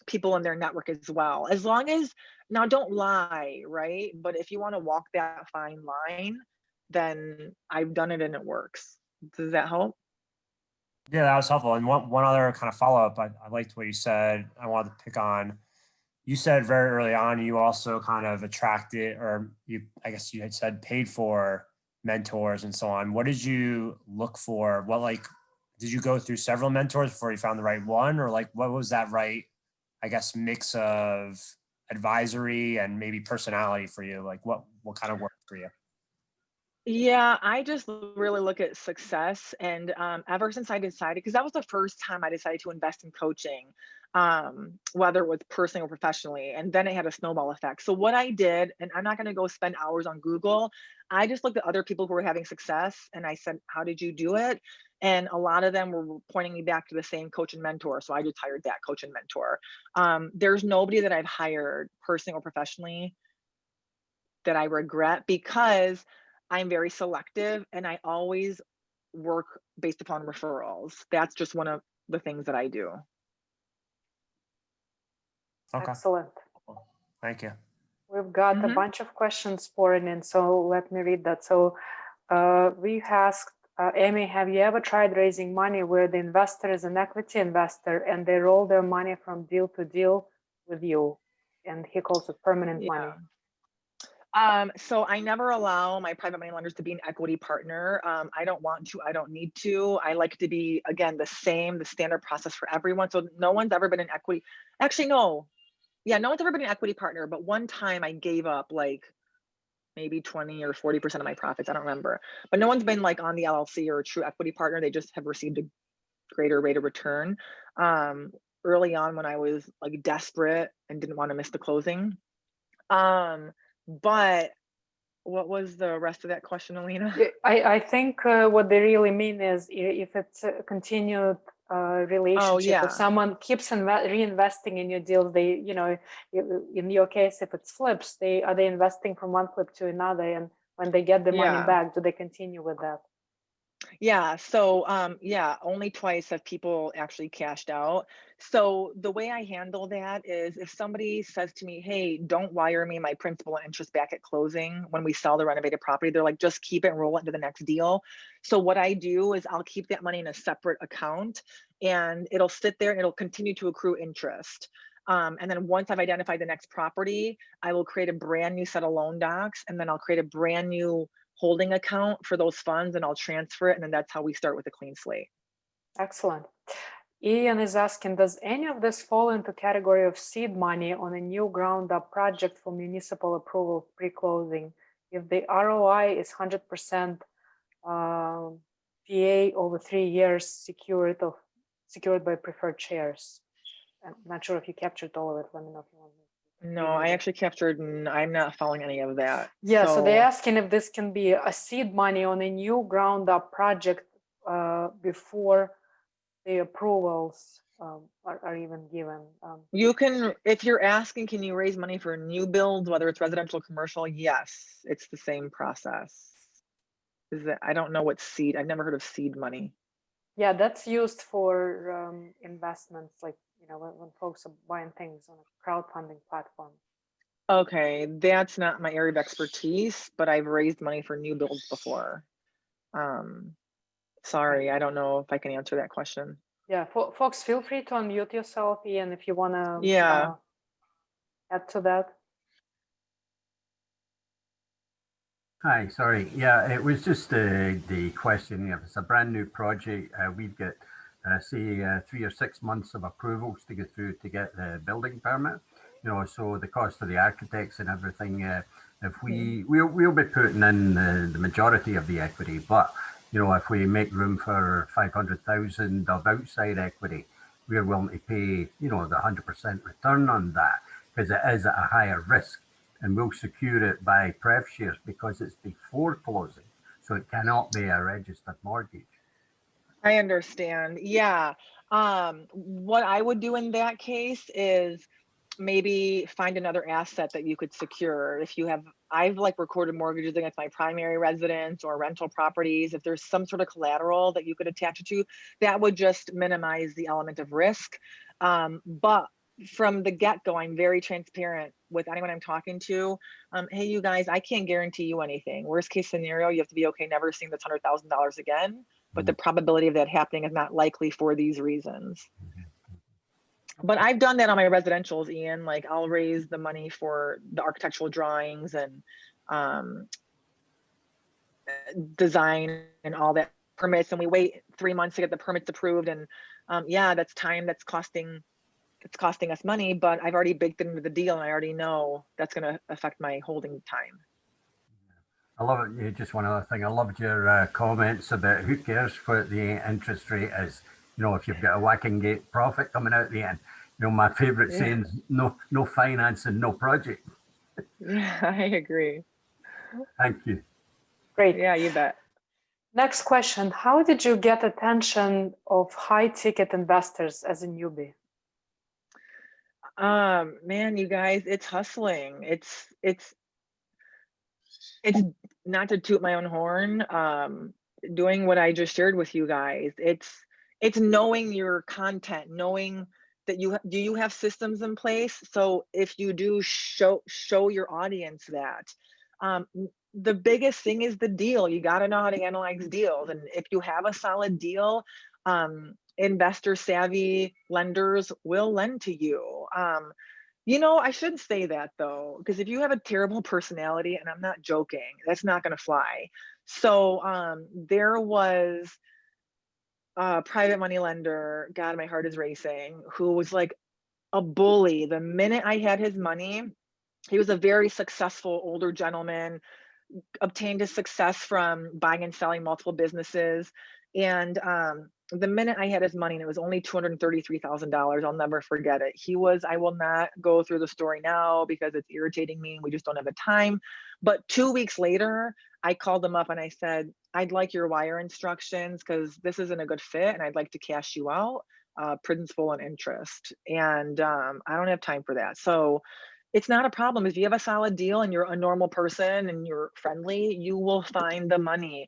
people in their network as well. As long as, now don't lie, right? But if you want to walk that fine line, then I've done it and it works. Does that help? Yeah, that was helpful. And one other kind of follow-up, I liked what you said. I wanted to pick on, you said very early on, you also kind of attracted, or I guess you had said paid for mentors and so on. What did you look for? Did you go through several mentors before you found the right one? Or like, what was that right, I guess, mix of advisory and maybe personality for you? Like what kind of worked for you? Yeah, I just really look at success. And ever since I decided, because that was the first time I decided to invest in coaching, whether it was personally or professionally, and then it had a snowball effect. So what I did, and I'm not going to go spend hours on Google, I just looked at other people who were having success and I said, how did you do it? And a lot of them were pointing me back to the same coach and mentor. So I just hired that coach and mentor. There's nobody that I've hired personally or professionally that I regret, because I'm very selective and I always work based upon referrals. That's just one of the things that I do. Okay. Excellent. Thank you. We've got a bunch of questions pouring in, so let me read that. So we asked, Amy, have you ever tried raising money where the investor is an equity investor and they roll their money from deal to deal with you? And he calls it permanent money. So I never allow my private money lenders to be an equity partner. I don't want to, I don't need to. I like to be, again, the standard process for everyone. So no one's ever been an equity. Actually, no. Yeah, no one's ever been an equity partner, but one time I gave up like maybe 20 or 40% of my profits. I don't remember, but no one's been like on the LLC or a true equity partner. They just have received a greater rate of return. Early on when I was like desperate and didn't want to miss the closing. But what was the rest of that question, Alina? I think what they really mean is if it's a continued relationship, if someone keeps reinvesting in your deals, they, you know, in your case, if it's flips, are they investing from one flip to another, and when they get the money back, do they continue with that? Yeah, so only twice have people actually cashed out. So the way I handle that is if somebody says to me, hey, don't wire me my principal and interest back at closing when we sell the renovated property, they're like, just keep it and roll it into the next deal. So what I do is I'll keep that money in a separate account and it'll sit there and it'll continue to accrue interest. And then once I've identified the next property, I will create a brand new set of loan docs, and then I'll create a brand new holding account for those funds, and I'll transfer it. And then that's how we start with a clean slate. Excellent. Ian is asking, does any of this fall into category of seed money on a new ground up project for municipal approval pre-closing? If the ROI is 100% PA over 3 years secured by preferred shares. I'm not sure if you captured all of it. Let me know if you want me. No, I actually captured, I'm not following any of that. Yeah, so they're asking if this can be a seed money on a new ground up project before the approvals are even given. You can, if you're asking, can you raise money for new builds, whether it's residential or commercial? Yes, it's the same process. I don't know what seed, I've never heard of seed money. Yeah, that's used for investments, like, you know, when folks are buying things on a crowdfunding platform. Okay, that's not my area of expertise, but I've raised money for new builds before. Sorry, I don't know if I can answer that question. Yeah, folks, feel free to unmute yourself, Ian, if you want to add to that. Hi, sorry. Yeah, it was just the question. If it's a brand new project, we'd get, say, 3 or 6 months of approvals to get through to get the building permit. You know, so the cost of the architects and everything, if we'll be putting in the majority of the equity, but you know, if we make room for 500,000 of outside equity, we're willing to pay, you know, the 100% return on that, because it is at a higher risk, and we'll secure it by pref shares because it's before closing, so it cannot be a registered mortgage. I understand. Yeah. What I would do in that case is maybe find another asset that you could secure. If you have, I've like recorded mortgages against my primary residence or rental properties. If there's some sort of collateral that you could attach it to, that would just minimize the element of risk. But from the get-go, I'm very transparent with anyone I'm talking to. Hey, you guys, I can't guarantee you anything. Worst case scenario, you have to be okay never seeing this $100,000 again. But the probability of that happening is not likely for these reasons. But I've done that on my residentials, Ian. Like I'll raise the money for the architectural drawings and design and all that permits, and we wait 3 months to get the permits approved. And yeah, that's time that's costing us money, but I've already baked it into the deal and I already know that's going to affect my holding time. I love it. Just one other thing. I loved your comments about who cares what the interest rate is. You know, if you've got a whacking gate profit coming out the end. You know, my favorite saying is no finance and no project. Yeah, I agree. Thank you. Great. Yeah, you bet. Next question. How did you get attention of high ticket investors as a newbie? Man, you guys, it's hustling. It's not to toot my own horn, doing what I just shared with you guys. It's knowing your content, knowing that do you have systems in place? So if you do, show your audience that. The biggest thing is the deal. You got to know how to analyze deals. And if you have a solid deal, investor savvy lenders will lend to you. You know, I shouldn't say that though, because if you have a terrible personality, and I'm not joking, that's not going to fly. So there was a private money lender, God, my heart is racing, who was like a bully. The minute I had his money, he was a very successful older gentleman, obtained his success from buying and selling multiple businesses. And the minute I had his money, and it was only $233,000, I'll never forget it. I will not go through the story now because it's irritating me and we just don't have the time. But 2 weeks later, I called him up and I said, I'd like your wire instructions because this isn't a good fit and I'd like to cash you out, principal and interest. And I don't have time for that. So it's not a problem. If you have a solid deal and you're a normal person and you're friendly, you will find the money.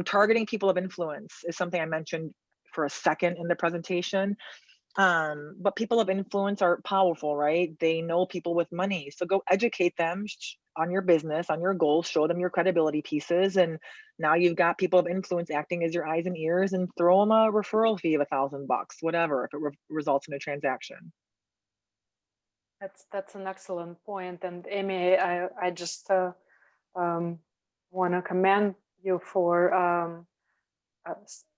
Targeting people of influence is something I mentioned for a second in the presentation. But people of influence are powerful, right? They know people with money. So go educate them on your business, on your goals, show them your credibility pieces. And now you've got people of influence acting as your eyes and ears, and throw them a referral fee of $1,000, whatever, if it results in a transaction. That's an excellent point. And Amy, I just want to commend you for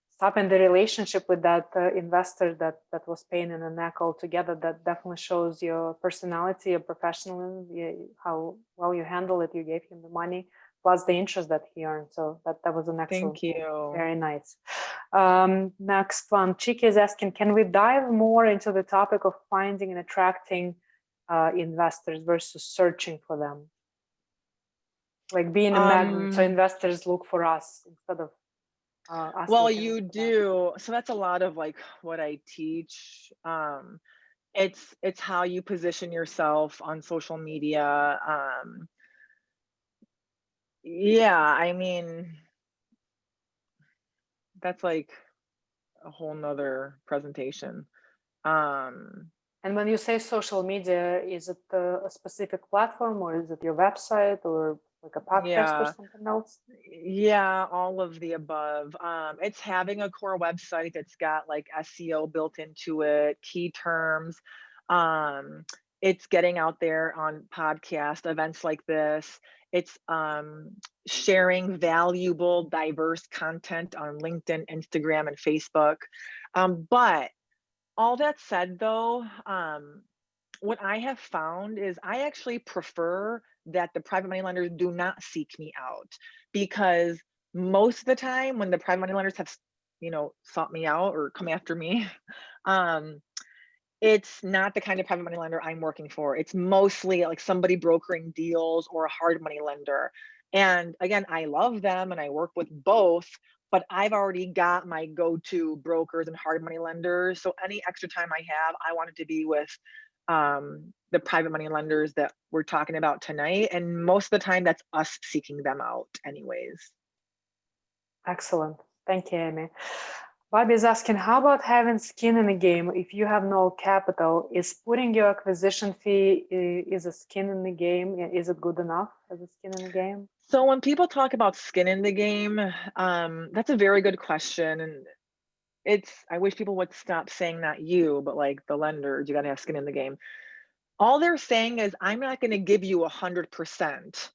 stopping the relationship with that investor that was pain in the neck altogether. That definitely shows your personality, your professionalism, how well you handle it. You gave him the money plus the interest that he earned. So that was an excellent. Thank you. Very nice. Next one, Chiki is asking, can we dive more into the topic of finding and attracting investors versus searching for them? Like being a magnet, so investors look for us instead of well, you do. So that's a lot of like what I teach. It's how you position yourself on social media. Yeah, I mean, that's like a whole nother presentation. And when you say social media, is it a specific platform, or is it your website, or like a podcast or something else? Yeah, all of the above. It's having a core website that's got like SEO built into it, key terms. It's getting out there on podcast events like this. It's sharing valuable, diverse content on LinkedIn, Instagram, and Facebook. But all that said, though, what I have found is I actually prefer that the private money lenders do not seek me out, because most of the time when the private money lenders have, sought me out or come after me, it's not the kind of private money lender I'm working for. It's mostly like somebody brokering deals or a hard money lender. And again, I love them and I work with both, but I've already got my go-to brokers and hard money lenders. So any extra time I have, I want it to be with the private money lenders that we're talking about tonight. And most of the time that's us seeking them out anyways. Excellent. Thank you, Amy. Bobby is asking, how about having skin in the game if you have no capital? Is putting your acquisition fee is a skin in the game? Is it good enough as a skin in the game? So when people talk about skin in the game, that's a very good question. And I wish people would stop saying not you, but like the lenders, you got to have skin in the game. All they're saying is, I'm not going to give you 100%.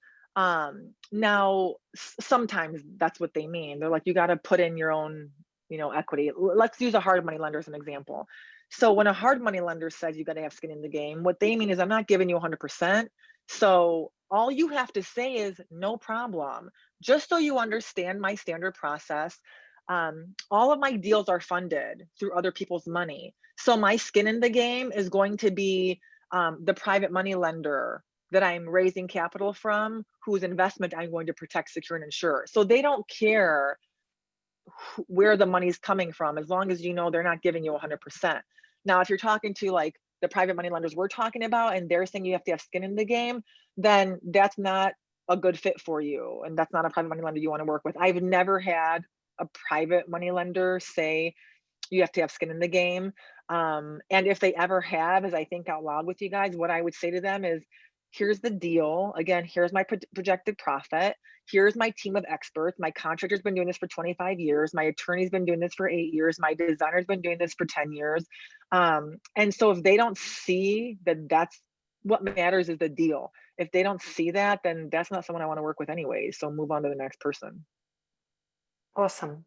Now, sometimes that's what they mean. They're like, you got to put in your own, equity. Let's use a hard money lender as an example. So when a hard money lender says you got to have skin in the game, what they mean is, I'm not giving you 100%. So all you have to say is no problem. Just so you understand my standard process, all of my deals are funded through other people's money. So my skin in the game is going to be the private money lender that I'm raising capital from, whose investment I'm going to protect, secure, and insure. So they don't care where the money's coming from, as long as they're not giving you 100%. Now, if you're talking to like the private money lenders we're talking about, and they're saying you have to have skin in the game, then that's not a good fit for you. And that's not a private money lender you want to work with. I've never had a private money lender say you have to have skin in the game. And if they ever have, as I think out loud with you guys, what I would say to them is, here's the deal. Again, here's my projected profit. Here's my team of experts. My contractor's been doing this for 25 years. My attorney's been doing this for 8 years. My designer's been doing this for 10 years. And so if they don't see that, that's what matters is the deal. If they don't see that, then that's not someone I want to work with anyway. So move on to the next person. Awesome.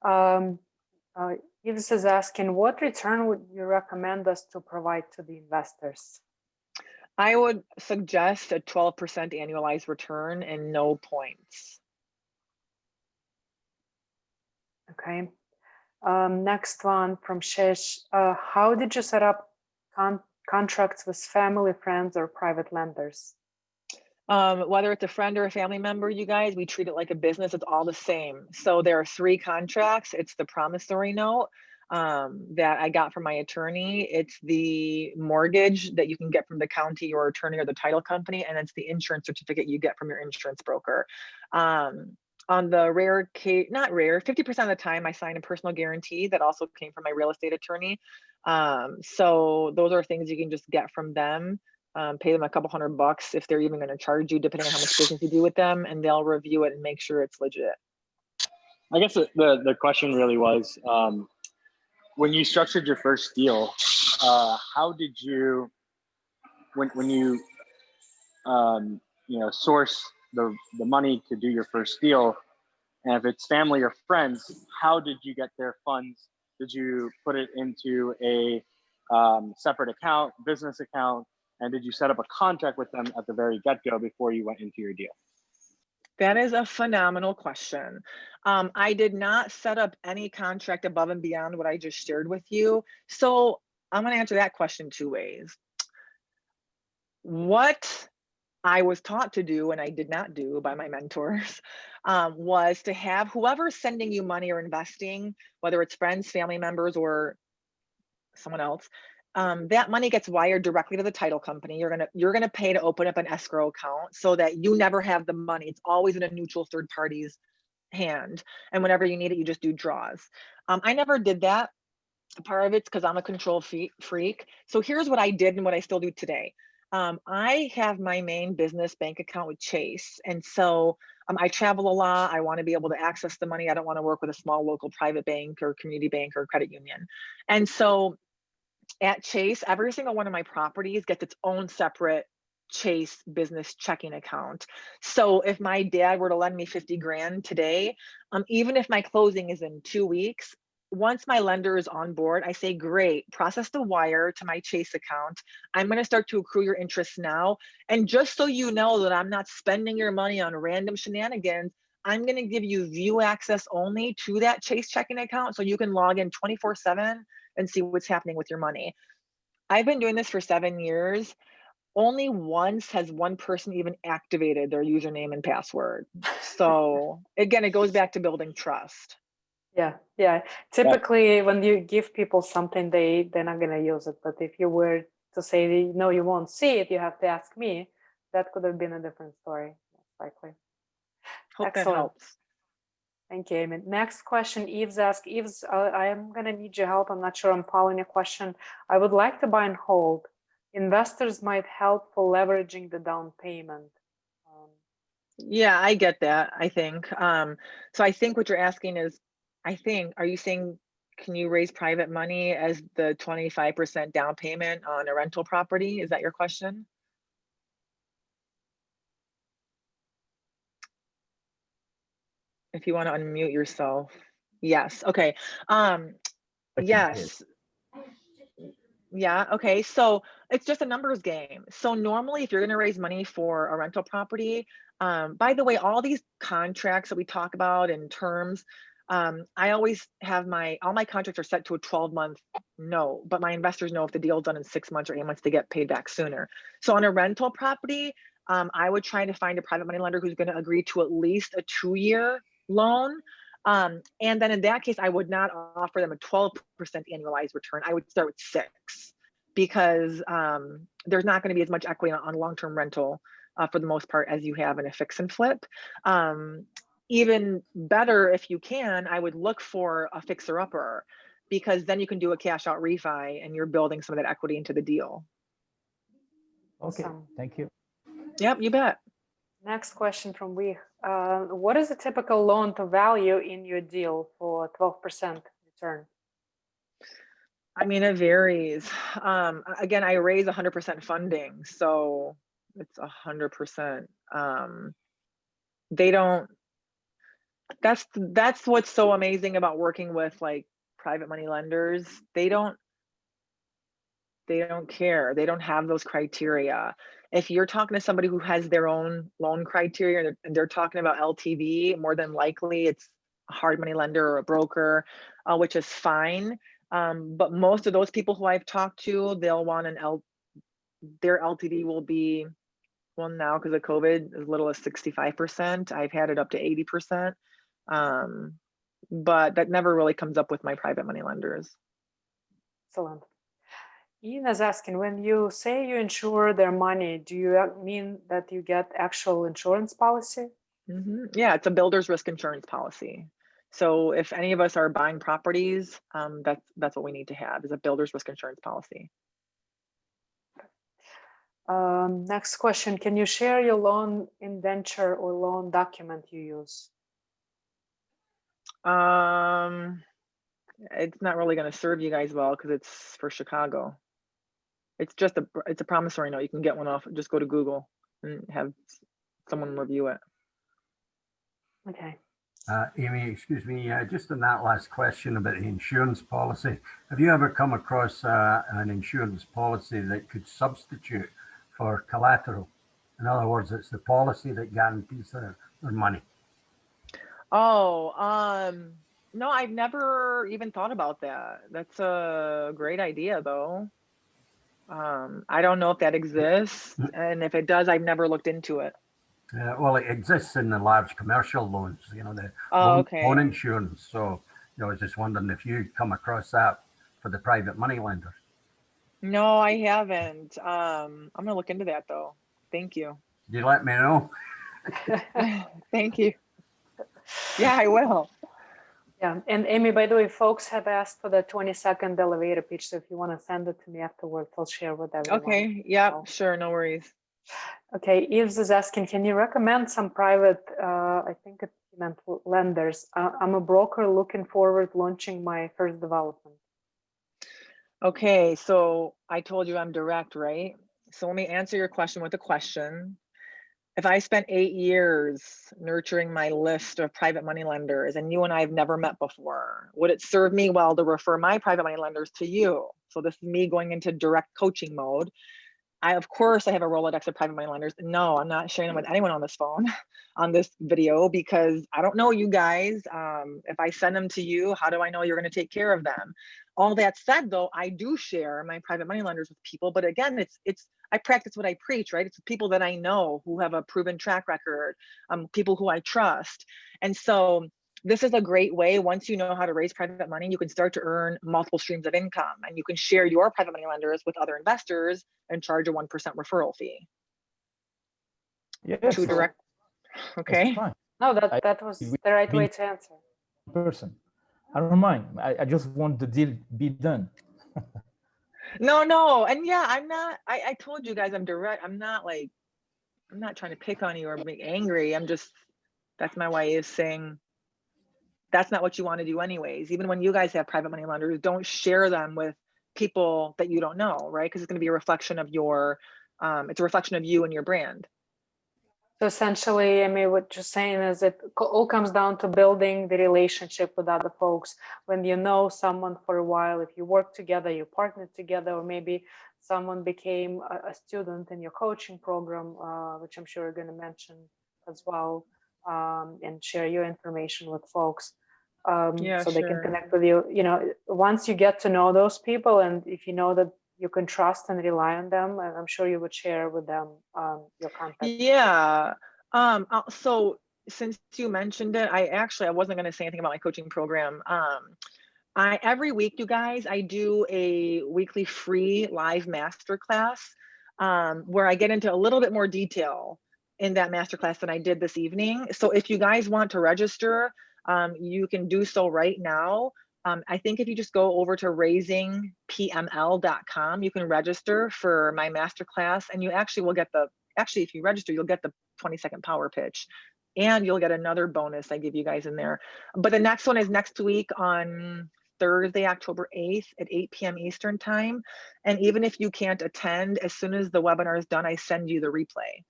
Yves is asking, what return would you recommend us to provide to the investors? I would suggest a 12% annualized return and no points. Okay. Next one from Shesh. How did you set up contracts with family, friends, or private lenders? Whether it's a friend or a family member, you guys, we treat it like a business. It's all the same. So there are 3 contracts. It's the promissory note that I got from my attorney. It's the mortgage that you can get from the county, your attorney, or the title company. And it's the insurance certificate you get from your insurance broker. On the rare case, not rare, 50% of the time I sign a personal guarantee that also came from my real estate attorney. So those are things you can just get from them. Pay them a couple $100 if they're even going to charge you, depending on how much business you do with them, and they'll review it and make sure it's legit. I guess the question really was, when you structured your first deal, how did you, when you source the money to do your first deal, and if it's family or friends, how did you get their funds? Did you put it into a separate account, business account? And did you set up a contract with them at the very get-go before you went into your deal? That is a phenomenal question. I did not set up any contract above and beyond what I just shared with you. So I'm going to answer that question 2 ways. What I was taught to do, and I did not do by my mentors, was to have whoever's sending you money or investing, whether it's friends, family members, or someone else, that money gets wired directly to the title company. You're gonna pay to open up an escrow account so that you never have the money. It's always in a neutral third party's hand. And whenever you need it, you just do draws. I never did that. Part of it's because I'm a control freak. So here's what I did and what I still do today. I have my main business bank account with Chase. And so I travel a lot. I want to be able to access the money. I don't want to work with a small local private bank or community bank or credit union. And so at Chase, every single one of my properties gets its own separate Chase business checking account. So if my dad were to lend me 50 grand today, even if my closing is in 2 weeks, once my lender is on board, I say, great, process the wire to my Chase account. I'm going to start to accrue your interest now. And just so you know that I'm not spending your money on random shenanigans, I'm going to give you view access only to that Chase checking account so you can log in 24/7 and see what's happening with your money. I've been doing this for 7 years. Only once has one person even activated their username and password. So again, it goes back to building trust. Yeah. Typically, when you give people something, they're not going to use it. But if you were to say, no, you won't see it, you have to ask me, that could have been a different story, most likely. Hope Excellent. that helps. Thank you, Amy. Next question, Yves asks, Yves, I am going to need your help. I'm not sure I'm following your question. I would like to buy and hold. Investors might help for leveraging the down payment. Yeah, I get that, I think. So I think what you're asking is, are you saying Can you raise private money as the 25% down payment on a rental property? Is that your question? If you want to unmute yourself. Yes. Okay. Yes. Yeah. Okay. So it's just a numbers game. So normally if you're going to raise money for a rental property, by the way, all these contracts that we talk about in terms, I always have all my contracts are set to a 12-month no, but my investors know if the deal's done in 6 months or 8 months, they get paid back sooner. So on a rental property, I would try to find a private money lender who's going to agree to at least a 2-year loan. And then in that case, I would not offer them a 12% annualized return. I would start with 6 because there's not going to be as much equity on long-term rental for the most part as you have in a fix and flip. Even better, if you can, I would look for a fixer-upper because then you can do a cash out refi and you're building some of that equity into the deal. Okay, thank you. Yep, you bet. Next question from we. What is the typical loan to value in your deal for 12% return? I mean, it varies. Again, I raise 100% funding, so it's 100%. They don't. That's what's so amazing about working with like private money lenders. They don't care. They don't have those criteria. If you're talking to somebody who has their own loan criteria and they're talking about LTV, more than likely it's a hard money lender or a broker, which is fine. But most of those people who I've talked to, they'll want their LTV will be, well, now because of COVID, as little as 65%. I've had it up to 80%. But that never really comes up with my private money lenders. Excellent. Ian is asking, when you say you insure their money, do you mean that you get actual insurance policy? Mm-hmm. Yeah, it's a builder's risk insurance policy. So if any of us are buying properties, that's what we need to have is a builder's risk insurance policy. Next question, can you share your loan indenture or loan document you use? It's not really going to serve you guys well because it's for Chicago. It's just it's a promissory note. You can get one off. Just go to Google and have someone review it. Okay. Amy, excuse me, just on that last question about the insurance policy, have you ever come across an insurance policy that could substitute for collateral? In other words, it's the policy that guarantees their money. Oh, no, I've never even thought about that. That's a great idea, though. I don't know if that exists, and if it does, I've never looked into it. Well, it exists in the large commercial loans, you know, the loan insurance. So, you know, I was just wondering if you'd come across that for the private money lenders. No, I haven't. I'm gonna look into that though. Thank you. You let me know. Thank you. Yeah, I will. Yeah, and Amy, by the way, folks have asked for the 20-second elevator pitch. So if you want to send it to me afterwards, I'll share with everyone. Okay, yeah, sure, no worries. Okay, Yves is asking, can you recommend some private, I think it meant lenders. I'm a broker looking forward launching my first development. Okay, so I told you I'm direct, right? So let me answer your question with a question. If I spent 8 years nurturing my list of private money lenders and you and I have never met before, would it serve me well to refer my private money lenders to you? So this is me going into direct coaching mode. Of course, I have a Rolodex of private money lenders. No, I'm not sharing them with anyone on this phone, on this video, because I don't know you guys. If I send them to you, how do I know you're going to take care of them? All that said, though, I do share my private money lenders with people. But again, I practice what I preach, right? It's people that I know who have a proven track record, people who I trust. And so this is a great way. Once you know how to raise private money, you can start to earn multiple streams of income, and you can share your private money lenders with other investors and charge a 1% referral fee. Yes. Too direct. Okay. No, that was the right way to answer. Person, I don't mind. I just want the deal be done. No, and yeah, I'm not. I told you guys I'm direct. I'm not trying to pick on you or make angry. I'm just. That's my way of saying. that's not what you want to do anyways. Even when you guys have private money lenders, don't share them with people that you don't know, right? Because it's going to be a reflection of your, it's a reflection of you and your brand. So essentially, I mean, what you're saying is it all comes down to building the relationship with other folks. When you know someone for a while, if you work together, you partner together, or maybe someone became a student in your coaching program, which I'm sure you're going to mention as well, and share your information with folks. Yeah, so they can sure. connect with you. You know, once you get to know those people, and if you know that you can trust and rely on them, and I'm sure you would share with them your contact. Yeah. So since you mentioned it, I wasn't going to say anything about my coaching program. Every week, you guys, I do a weekly free live masterclass where I get into a little bit more detail in that masterclass than I did this evening. So if you guys want to register, you can do so right now. I think if you just go over to raisingpml.com, you can register for my masterclass, and you actually will get if you register, you'll get the 20-second power pitch, and you'll get another bonus I give you guys in there. But the next one is next week on Thursday, October 8th at 8 p.m. Eastern time. And even if you can't attend, as soon as the webinar is done, I send you the replay.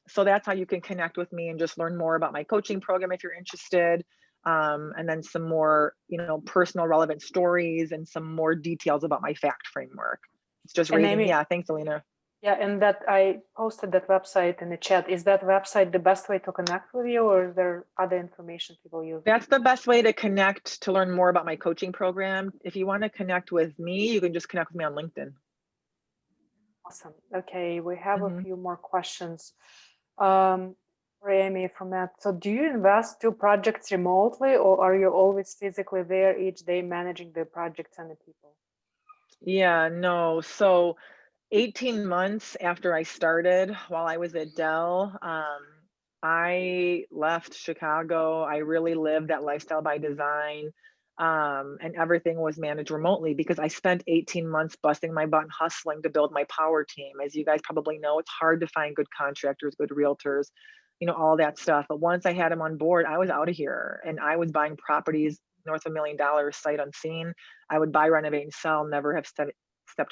So that's how you can connect with me and just learn more about my coaching program if you're interested. And then some more, personal relevant stories and some more details about my fact framework. It's just raising. Yeah, thanks, Alina. Yeah, and that I posted that website in the chat. Is that website the best way to connect with you, or is there other information people use? That's the best way to connect, to learn more about my coaching program. If you want to connect with me, you can just connect with me on LinkedIn. Awesome. Okay, we have a few more questions. For Amy from Matt. So do you do projects remotely, or are you always physically there each day managing the projects and the people? Yeah, no. So 18 months after I started, while I was at Dell, I left Chicago. I really lived that lifestyle by design, and everything was managed remotely because I spent 18 months busting my butt and hustling to build my power team. As you guys probably know, it's hard to find good contractors, good realtors, all that stuff. But once I had them on board, I was out of here, and I was buying properties north of $1 million sight unseen. I would buy, renovate, and sell, never have stepped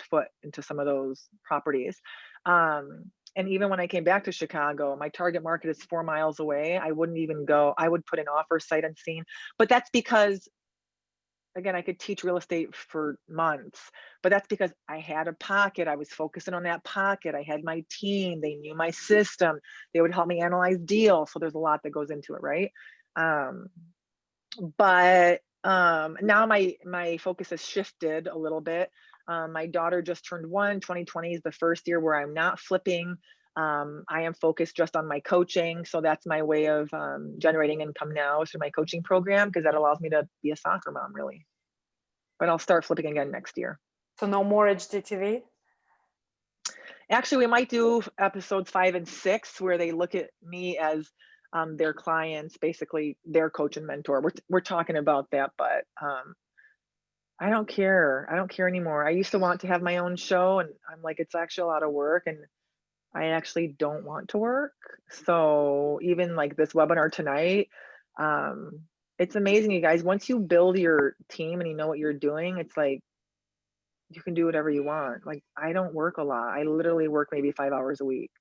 foot into some of those properties. And even when I came back to Chicago, my target market is 4 miles away. I wouldn't even go. I would put an offer sight unseen, but that's because, again, I could teach real estate for months, but that's because I had a pocket. I was focusing on that pocket. I had my team. They knew my system. They would help me analyze deals. So there's a lot that goes into it, right? But now my focus has shifted a little bit. My daughter just turned 1. 2020 is the first year where I'm not flipping. I am focused just on my coaching. So that's my way of generating income now through my coaching program, because that allows me to be a soccer mom, really. But I'll start flipping again next year. So no more HGTV? Actually, we might do episodes 5 and 6 where they look at me as their clients, basically their coach and mentor. We're talking about that, but I don't care. I don't care anymore. I used to want to have my own show, and I'm like, it's actually a lot of work, and I actually don't want to work. So even like this webinar tonight, it's amazing, you guys. Once you build your team and you know what you're doing, it's like you can do whatever you want. Like, I don't work a lot. I literally work maybe 5 hours a week.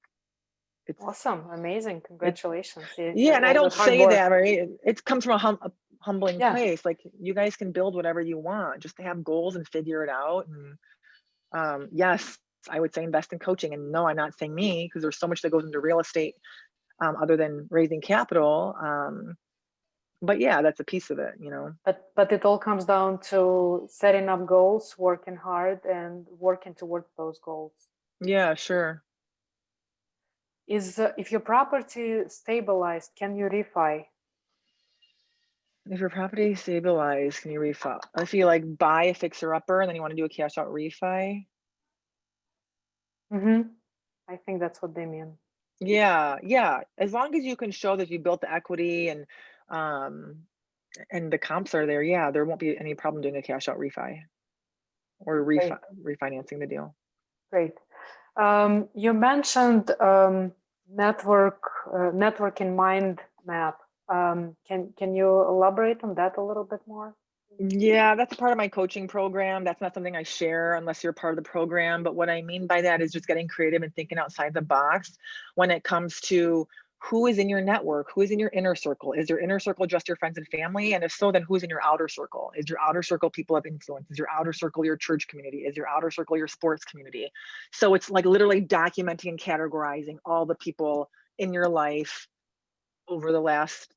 It's awesome. Amazing. Congratulations. Yeah, and I don't say that, right? It comes from a humbling place. Like, you guys can build whatever you want, just to have goals and figure it out. And yes, I would say invest in coaching. And no, I'm not saying me, because there's so much that goes into real estate other than raising capital. But yeah, that's a piece of it, But it all comes down to setting up goals, working hard, and working towards those goals. Yeah, sure. If your property stabilized, can you refi? If your property is stabilized, can you refi? If you like buy a fixer-upper and then you want to do a cash out refi? I think that's what they mean. Yeah. As long as you can show that you built the equity and the comps are there, yeah, there won't be any problem doing a cash out refi or refinancing the deal. Great. You mentioned networking mind map. Can you elaborate on that a little bit more? Yeah, that's a part of my coaching program. That's not something I share unless you're part of the program. But what I mean by that is just getting creative and thinking outside the box when it comes to who is in your network, who is in your inner circle. Is your inner circle just your friends and family? And if so, then who's in your outer circle? Is your outer circle people of influence? Is your outer circle your church community? Is your outer circle your sports community? So it's like literally documenting and categorizing all the people in your life over the last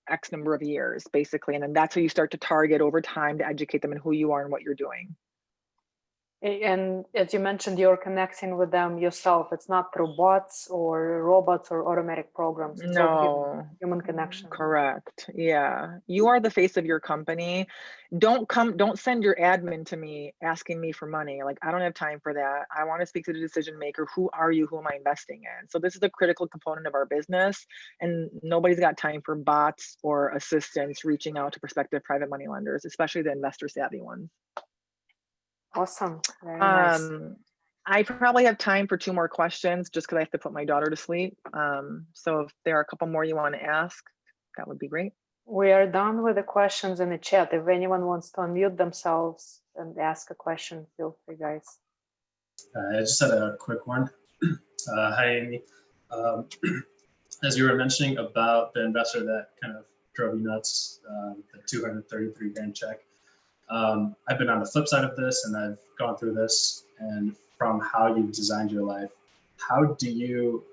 X number of years, basically. And then that's how you start to target over time to educate them in who you are and what you're doing. And as you mentioned, you're connecting with them yourself. It's not through bots or robots or automatic programs. It's all human connection. Correct. Yeah. You are the face of your company. Don't send your admin to me asking me for money. Like, I don't have time for that. I want to speak to the decision maker. Who are you? Who am I investing in? So this is a critical component of our business, and nobody's got time for bots or assistants reaching out to prospective private money lenders, especially the investor savvy ones. Awesome. Very nice. I probably have time for 2 more questions just because I have to put my daughter to sleep. So if there are a couple more you want to ask, that would be great. We are done with the questions in the chat. If anyone wants to unmute themselves and ask a question, feel free, guys. I just had a quick one. Hi, Amy. As you were mentioning about the investor that kind of drove you nuts, the 233 grand check. I've been on the flip side of this, and I've gone through this, and from how you've designed your life, how do you,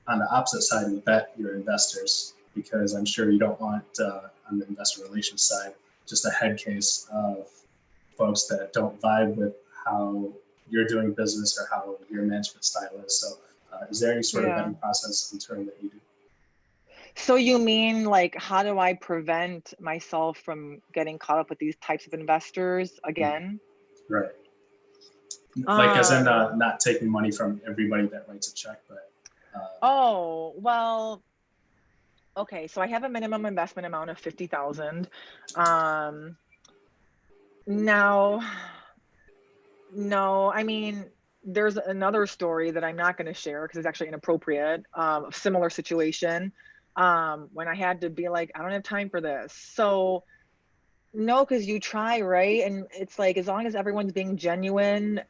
on the opposite side, vet your investors? Because I'm sure you don't want, on the investor relations side, just a head case of folks that don't vibe with how you're doing business or how your management style is. So is there any sort of vetting process in turn that you do? So you mean, like, how do I prevent myself from getting caught up with these types of investors again? Right. Like, as in not taking money from everybody that writes a check, but. Oh, well, okay. So I have a minimum investment amount of 50,000. Now, no, I mean, there's another story that I'm not going to share because it's actually inappropriate, a similar situation. When I had to be like, I don't have time for this. So no, because you try, right? And it's like, as long as everyone's being genuine,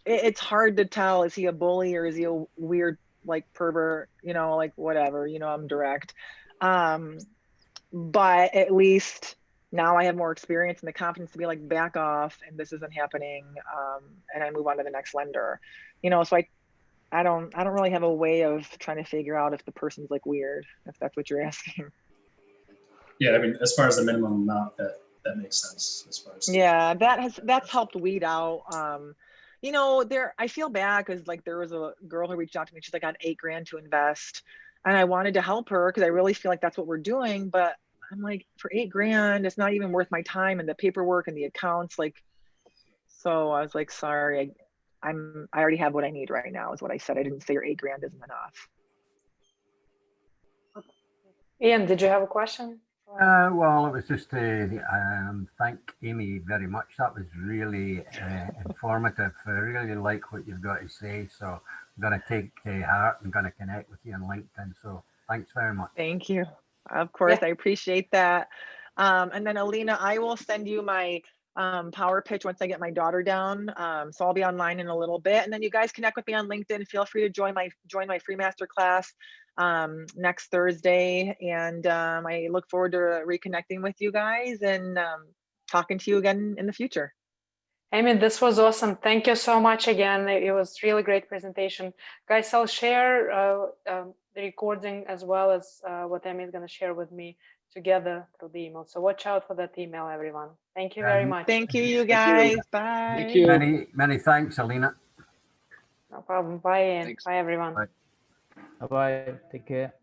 it's hard to tell, is he a bully or is he a weird, like, pervert, you know, like, whatever, you know, I'm direct. But at least now I have more experience and the confidence to be like, back off, and this isn't happening. And I move on to the next lender, you know. So I don't really have a way of trying to figure out if the person's like weird, if that's what you're asking. Yeah, I mean, as far as the minimum amount, that makes sense as far as. Yeah, that's helped weed out. You know, I feel bad because, like, there was a girl who reached out to me. She's like, I got $8 grand to invest, and I wanted to help her because I really feel like that's what we're doing. But I'm like, for $8 grand, it's not even worth my time and the paperwork and the accounts. Like, so I was like, sorry, I already have what I need right now, is what I said. I didn't say your $8 grand isn't enough. Ian, did you have a question? Well, it was just to thank Amy very much. That was really informative. I really like what you've got to say. So I'm going to take heart and going to connect with you on LinkedIn. So thanks very much. Thank you. Of course, I appreciate that. And then Alina, I will send you my power pitch once I get my daughter down. So I'll be online in a little bit, and then you guys connect with me on LinkedIn. Feel free to join my free masterclass next Thursday, and I look forward to reconnecting with you guys and talking to you again in the future. Amy, this was awesome. Thank you so much again. It was really great presentation. Guys, I'll share the recording as well as what Amy is going to share with me together through the email. So watch out for that email, everyone. Thank you very much. Thank you, you guys. Bye. Thank you. Many thanks, Alina. No problem. Bye, Ian. Thanks. Bye, everyone. Bye. Bye-bye. Take care.